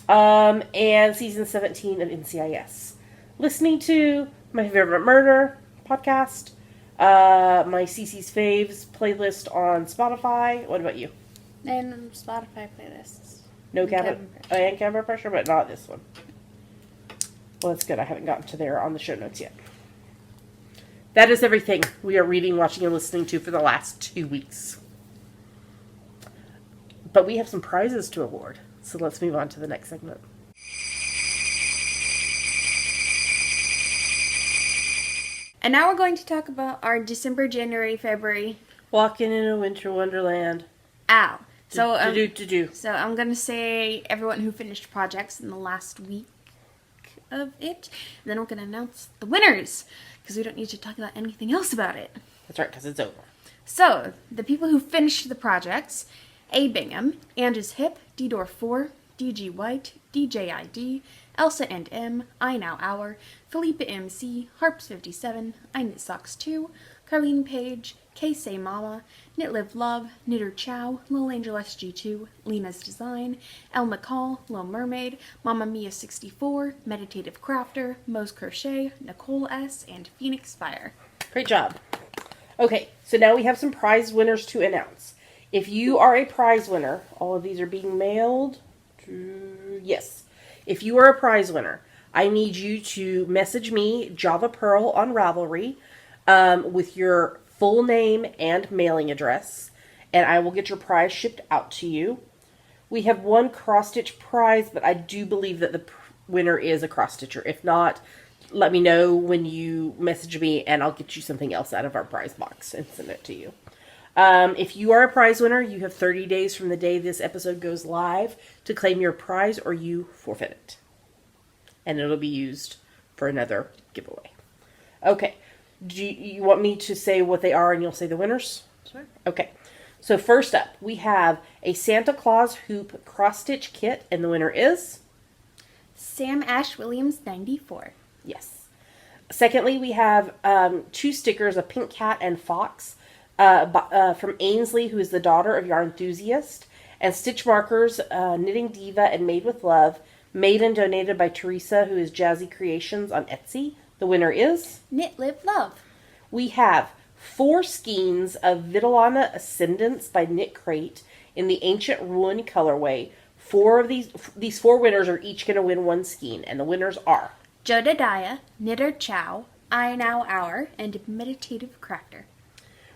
And season 17 of NCIS. Listening to My Favorite Murder podcast, my CC's Faves playlist on Spotify. What about you? And Spotify playlists. No Cabin cabin, Pressure. and Camera Pressure, but not this one. Well, that's good. I haven't gotten to there on the show notes yet. That is everything we are reading, watching, and listening to for the last 2 weeks. But we have some prizes to award, so let's move on to the next segment. And now we're going to talk about our December, January, February. Walking in a winter wonderland. Ow. So, Do. So I'm going to say everyone who finished projects in the last week of it. And then we're going to announce the winners, because we don't need to talk about anything else about it. That's right, because it's over. So, the people who finished the projects: A. Bingham, Andrews Hip, D-Door 4, DG White, DJID, Elsa and M, I Now Hour, Felipe MC, Harps 57, I Knit Socks 2, Carlene Page, K Say Mama, Knit Live Love, Knitter Chow, Lil Angel SG2, Lena's Design, El McCall, Lil Mermaid, Mama Mia 64, Meditative Crafter, Moe's Crochet, Nicole S, and Phoenix Fire. Great job. Okay, so now we have some prize winners to announce. If you are a prize winner, all of these are being mailed to... Yes. If you are a prize winner, I need you to message me, Java Pearl, on Ravelry, with your full name and mailing address, and I will get your prize shipped out to you. We have one cross-stitch prize, but I do believe that the winner is a cross-stitcher. If not, let me know when you message me, and I'll get you something else out of our prize box and send it to you. If you are a prize winner, you have 30 days from the day this episode goes live to claim your prize, or you forfeit it. And it'll be used for another giveaway. Okay. Do you want me to say what they are and you'll say the winners? Sure. Okay. So first up, we have a Santa Claus hoop cross-stitch kit, and the winner is... Sam Ash Williams 94. Yes. Secondly, we have 2 stickers, a pink cat and fox, from Ainsley, who is the daughter of Yarn Enthusiast, and stitch markers, Knitting Diva and Made with Love, made and donated by Teresa, who is Jazzy Creations on Etsy. The winner is... Knit Live Love. We have 4 skeins of Vitellana Ascendance by Knit Crate in the Ancient Ruin colorway. 4 of these 4 winners are each going to win 1 skein, and the winners are... Jodadiah, Knitter Chow, I Now Hour, and Meditative Crafter.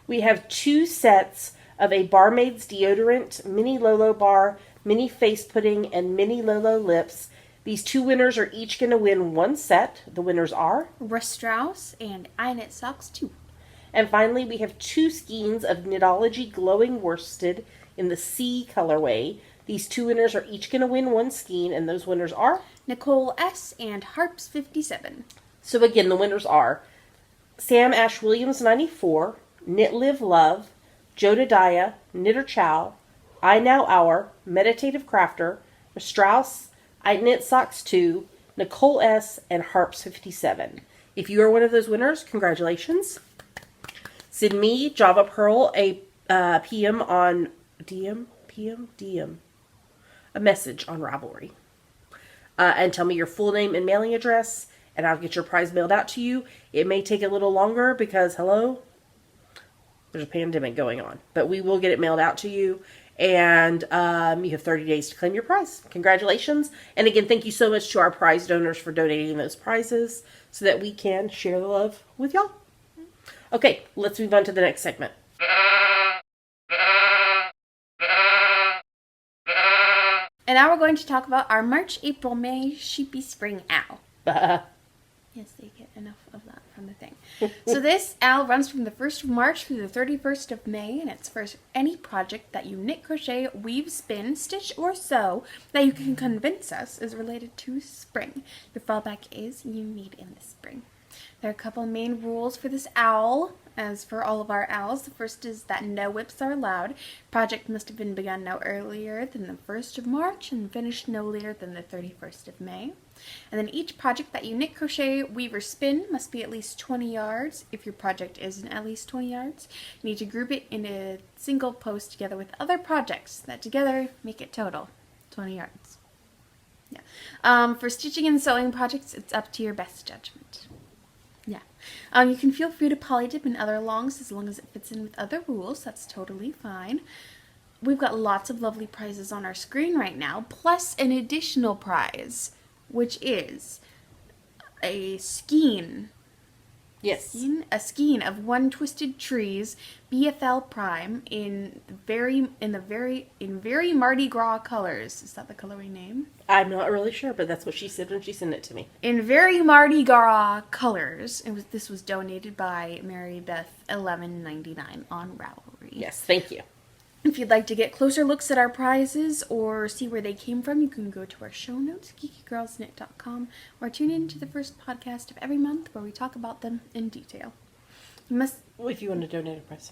We have 2 sets of a Barmaid's deodorant, mini Lolo bar, mini face pudding, and mini Lolo lips. These 2 winners are each going to win 1 set. The winners are... Rustrauss and I Knit Socks 2. And finally, we have 2 skeins of Knitology Glowing Worsted in the C colorway. These 2 winners are each going to win 1 skein, and those winners are... Nicole S. and Harps 57. So again, the winners are Sam Ash Williams 94, Knit Live Love, Jodadiah, Knitter Chow, I Now Hour, Meditative Crafter, Strauss, I Knit Socks 2, Nicole S, and Harps 57. If you are one of those winners, congratulations. Send me, Java Pearl, a PM on DM, a message on Ravelry. And tell me your full name and mailing address, and I'll get your prize mailed out to you. It may take a little longer because, hello, there's a pandemic going on. But we will get it mailed out to you, and you have 30 days to claim your prize. Congratulations. And again, thank you so much to our prize donors for donating those prizes so that we can share the love with y'all. Okay, let's move on to the next segment. And now we're going to talk about our March, April, May Sheepy Spring Owl. Yes, they get enough of that from the thing. So this owl runs from the 1st of March through the 31st of May, and it's for any project that you knit, crochet, weave, spin, stitch, or sew that you can convince us is related to spring. Your fallback is you need in the spring. There are a couple main rules for this owl. As for all of our owls, the first is that no whips are allowed. Project must have been begun no earlier than the 1st of March and finished no later than the 31st of May. And then each project that you knit, crochet, weave, or spin must be at least 20 yards. If your project isn't at least 20 yards, you need to group it in a single post together with other projects that together make it total 20 yards. Yeah. For stitching and sewing projects, it's up to your best judgment. Yeah. You can feel free to polydip in other longs as long as it fits in with other rules. That's totally fine. We've got lots of lovely prizes on our screen right now, plus an additional prize, which is a skein. Yes. A skein of One Twisted Trees BFL Prime in very Mardi Gras colors. Is that the colorway name? I'm not really sure, but that's what she said when she sent it to me. In very Mardi Gras colors. This was donated by Mary Beth 1199 on Ravelry. Yes, thank you. If you'd like to get closer looks at our prizes or see where they came from, you can go to our show notes, geekygirlsknit.com, or tune in to the first podcast of every month where we talk about them in detail. If you want to donate a prize.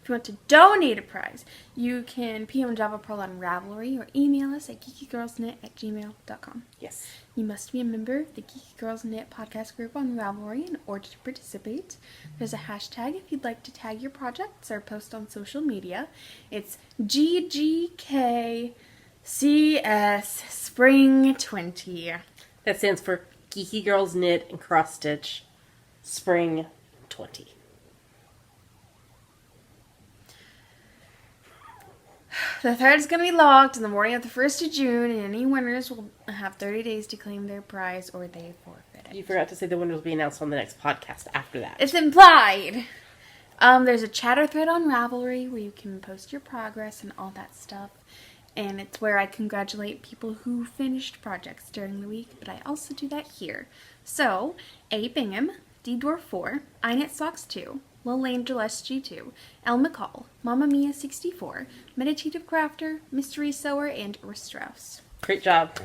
If you want to donate a prize, you can PM Java Pearl on Ravelry or email us at geekygirlsknit@gmail.com. Yes. You must be a member of the Geeky Girls Knit podcast group on Ravelry in order to participate. There's a hashtag if you'd like to tag your projects or post on social media. It's GGKCS Spring 20. That stands for Geeky Girls Knit and CrossStitch Spring 20. The thread is going to be locked in the morning of the 1st of June, and any winners will have 30 days to claim their prize or they forfeit it. You forgot to say the winner will be announced on the next podcast after that. It's implied! There's a chatter thread on Ravelry where you can post your progress and all that stuff. And it's where I congratulate people who finished projects during the week, but I also do that here. So, A. Bingham, D. Dwarf 4, I Knit Socks 2, Lil Angel SG2, Elle McCall, Mamma Mia 64, Meditative Crafter, Mystery Sewer, and Strauss. Great job.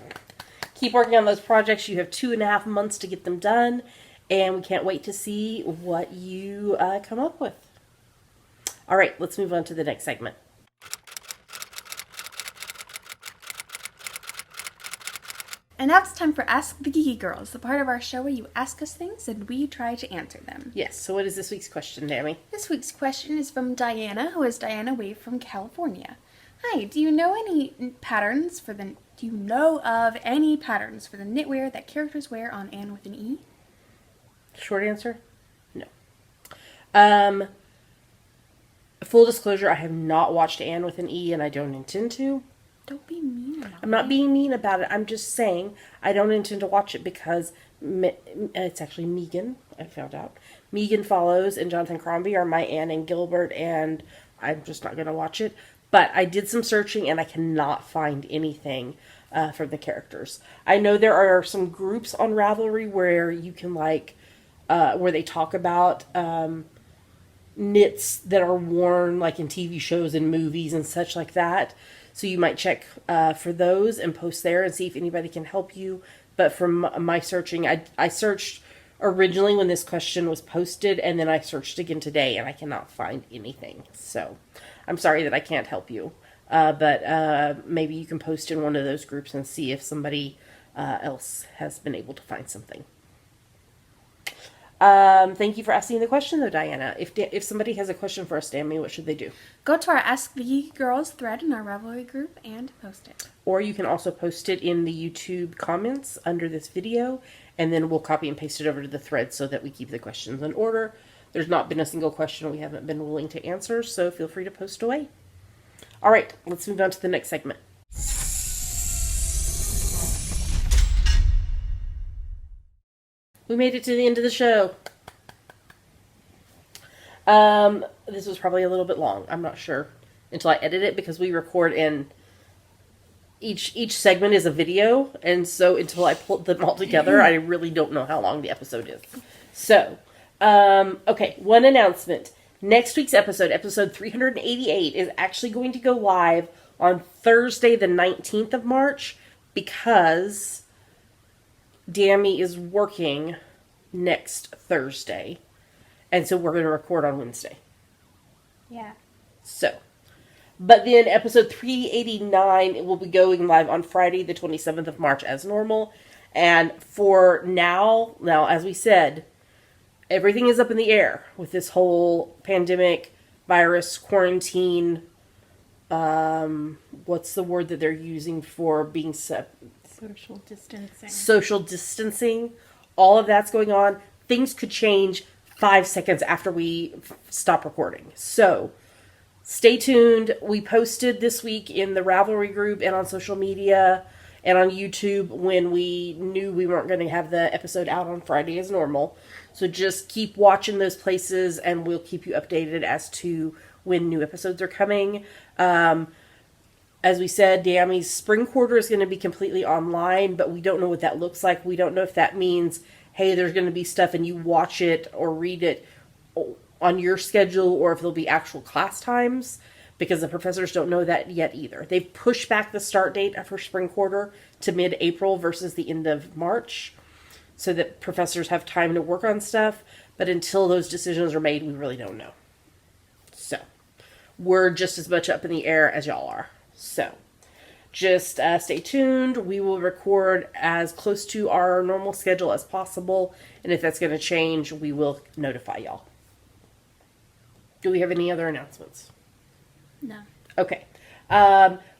Keep working on those projects. You have 2.5 months to get them done, and we can't wait to see what you come up with. All right, let's move on to the next segment. And now it's time for Ask the Geeky Girls, the part of our show where you ask us things and we try to answer them. Yes, so what is this week's question, Tammy? This week's question is from Diana, who is Diana Wave from California. Hi, do you know of any patterns for the knitwear that characters wear on Anne with an E? Short answer, no. Full disclosure, I have not watched Anne with an E, and I don't intend to. Don't be mean about it. I'm not being mean about it. I'm just saying I don't intend to watch it because it's actually Megan, I found out. Megan Follows and Jonathan Crombie are my Anne and Gilbert, and I'm just not going to watch it. But I did some searching, and I cannot find anything from the characters. I know there are some groups on Ravelry where you can, where they talk about knits that are worn, like in TV shows and movies and such like that. So you might check for those and post there and see if anybody can help you. But from my searching, I searched originally when this question was posted, and then I searched again today, and I cannot find anything. So I'm sorry that I can't help you. But maybe you can post in one of those groups and see if somebody else has been able to find something. Thank you for asking the question, though, Diana. If somebody has a question for us, Tammy, what should they do? Go to our Ask the Geeky Girls thread in our Ravelry group and post it. Or you can also post it in the YouTube comments under this video, and then we'll copy and paste it over to the thread so that we keep the questions in order. There's not been a single question we haven't been willing to answer, so feel free to post away. All right, let's move on to the next segment. We made it to the end of the show. This was probably a little bit long. I'm not sure until I edit it, because we record in each segment is a video, and so until I pull them all together, I really don't know how long the episode is. So, Okay, one announcement. Next week's episode 388, is actually going to go live on Thursday, the 19th of March, because Dammy is working next Thursday. And so we're going to record on Wednesday. Yeah. So, but then episode 389 will be going live on Friday, the 27th of March as normal. And for now, as we said, everything is up in the air with this whole pandemic, virus, quarantine. What's the word that they're using for being Social distancing. social distancing? All of that's going on. Things could change 5 seconds after we stop recording. So stay tuned. We posted this week in the Ravelry group and on social media and on YouTube when we knew we weren't going to have the episode out on Friday as normal. So just keep watching those places and we'll keep you updated as to when new episodes are coming. As we said, Dammy's spring quarter is going to be completely online, but we don't know what that looks like. We don't know if that means, hey, there's going to be stuff and you watch it or read it on your schedule, or if there'll be actual class times, because the professors don't know that yet either. They've pushed back the start date of her spring quarter to mid-April versus the end of March, so that professors have time to work on stuff, but until those decisions are made, we really don't know. So, we're just as much up in the air as y'all are. So, just stay tuned. We will record as close to our normal schedule as possible, and if that's going to change, we will notify y'all. Do we have any other announcements? No. Okay.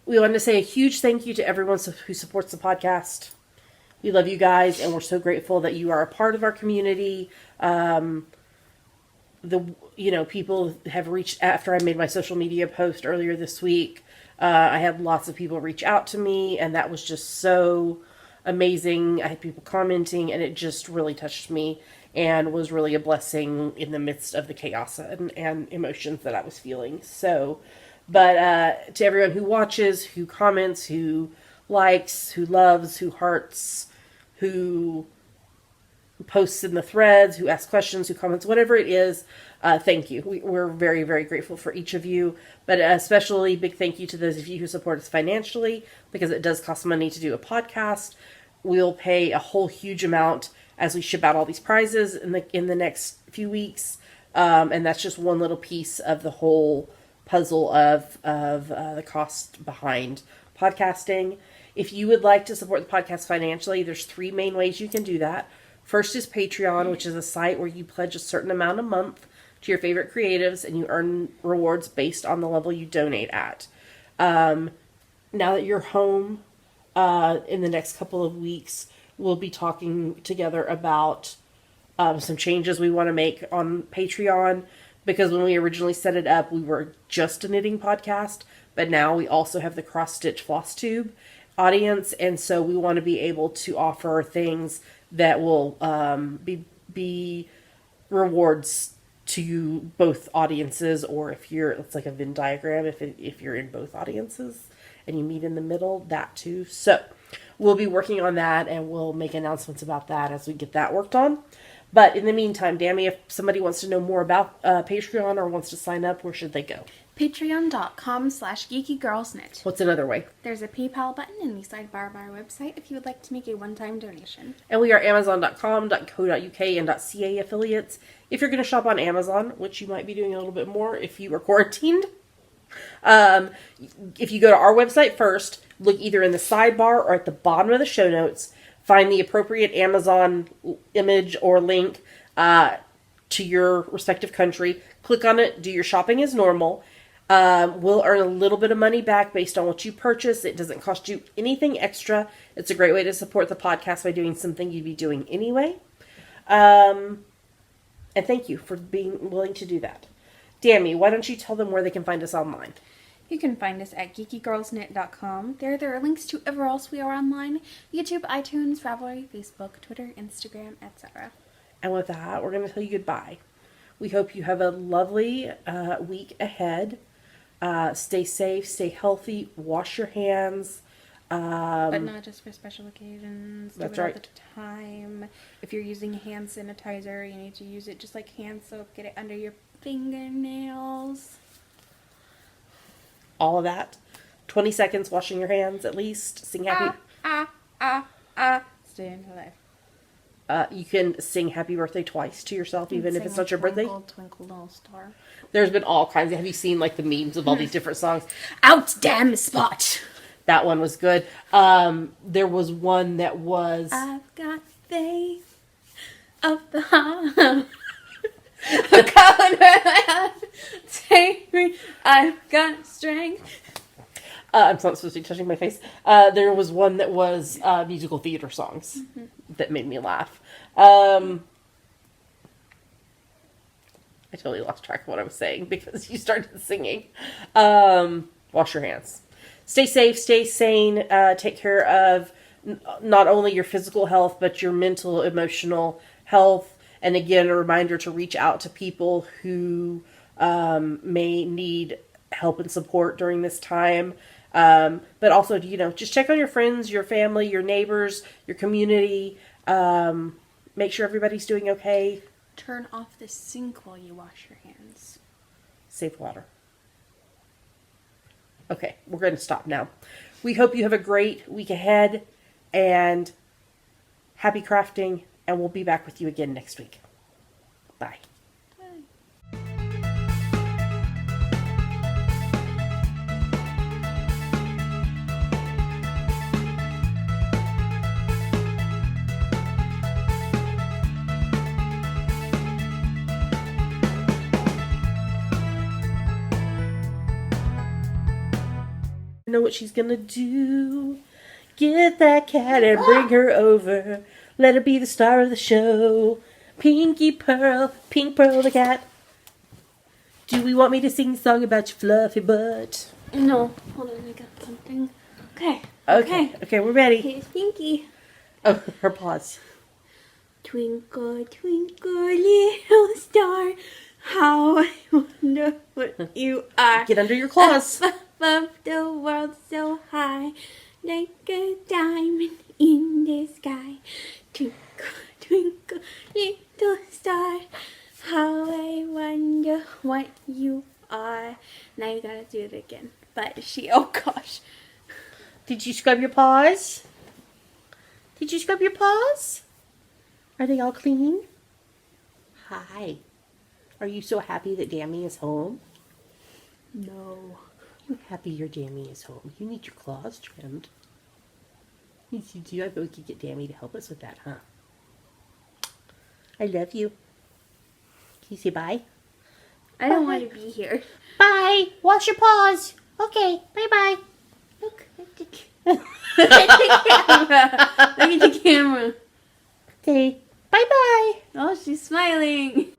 We want to say a huge thank you to everyone who supports the podcast. We love you guys, and we're so grateful that you are a part of our community. People have reached, after I made my social media post earlier this week, I had lots of people reach out to me, and that was just so amazing. I had people commenting, and it just really touched me and was really a blessing in the midst of the chaos and emotions that I was feeling. So, but to everyone who watches, who comments, who likes, who loves, who hearts, who posts in the threads, who asks questions, who comments, whatever it is, thank you. We're very, very grateful for each of you, but especially big thank you to those of you who support us financially, because it does cost money to do a podcast. We'll pay a whole huge amount as we ship out all these prizes in the next few weeks, and that's just one little piece of the whole puzzle of the cost behind podcasting. If you would like to support the podcast financially, there's 3 main ways you can do that. First is Patreon, which is a site where you pledge a certain amount a month to your favorite creatives, and you earn rewards based on the level you donate at. Now that you're home, in the next couple of weeks, we'll be talking together about some changes we want to make on Patreon, because when we originally set it up, we were just a knitting podcast, but now we also have the CrossStitch FlossTube audience, and so we want to be able to offer things that will be rewards to both audiences, or if you're, it's like a Venn diagram, if you're in both audiences and you meet in the middle, that too. So we'll be working on that, and we'll make announcements about that as we get that worked on. But in the meantime, Dammy, if somebody wants to know more about Patreon or wants to sign up, where should they go? Patreon.com/geekygirlsknit. What's another way? There's a PayPal button in the sidebar of our website if you would like to make a one-time donation. And we are Amazon.com, .co.uk, and .ca affiliates. If you're going to shop on Amazon, which you might be doing a little bit more if you are quarantined, if you go to our website first, look either in the sidebar or at the bottom of the show notes, find the appropriate Amazon image or link to your respective country, click on it, do your shopping as normal. We'll earn a little bit of money back based on what you purchase. It doesn't cost you anything extra. It's a great way to support the podcast by doing something you'd be doing anyway. And thank you for being willing to do that. Dammy, why don't you tell them where they can find us online? You can find us at geekygirlsknit.com. There are links to everywhere else we are online: YouTube, iTunes, Ravelry, Facebook, Twitter, Instagram, etc. And with that, we're going to tell you goodbye. We hope you have a lovely week ahead. Stay safe, stay healthy, wash your hands, But not just for special occasions. That's Do it right. all the time. If you're using hand sanitizer, you need to use it just like hand soap. Get it under your fingernails. All of that. 20 seconds washing your hands at least. Sing happy. Stay in your life. You can sing happy birthday twice to yourself, even if it's not your birthday. Twinkle, twinkle, little star. There's been all kinds. Have you seen like the memes of all these different songs? Out damn spot. That one was good. There was one that was... I've got faith of the heart. I'm coming around. Take me. I've got strength. I'm not supposed to be touching my face. There was one that was musical theater songs that made me laugh. I totally lost track of what I was saying because you started singing. Wash your hands. Stay safe, stay sane, take care of not only your physical health, but your mental, emotional health. And again, a reminder to reach out to people who may need help and support during this time. But also, just check on your friends, your family, your neighbors, your community. Make sure everybody's doing okay. Turn off the sink while you wash your hands. Save water. Okay, we're going to stop now. We hope you have a great week ahead and happy crafting, and we'll be back with you again next week. Bye. Know what she's gonna do. Get that cat and bring her over. Let her be the star of the show. Pink Pearl the cat. Do we want me to sing a song about your fluffy butt? No, hold on, I got something. Okay. Okay, we're ready. Here's Pinky. Oh, her paws. Twinkle, twinkle, little star, how I wonder what you are. Get under your claws. Above the world so high, like a diamond in the sky. Twinkle, twinkle, little star, how I wonder what you are. Now you gotta do it again. But oh gosh. Did you scrub your paws? Did you scrub your paws? Are they all clean? Hi. Are you so happy that Dammy is home? No. I'm happy your Dammy is home. You need your claws trimmed. Yes, you do. I bet we could get Dammy to help us with that, huh? I love you. Can you say bye? I don't want to be here. Bye. Wash your paws. Okay. Bye-bye. Look at the camera. Look at the camera. Okay. Bye-bye. Oh, she's smiling.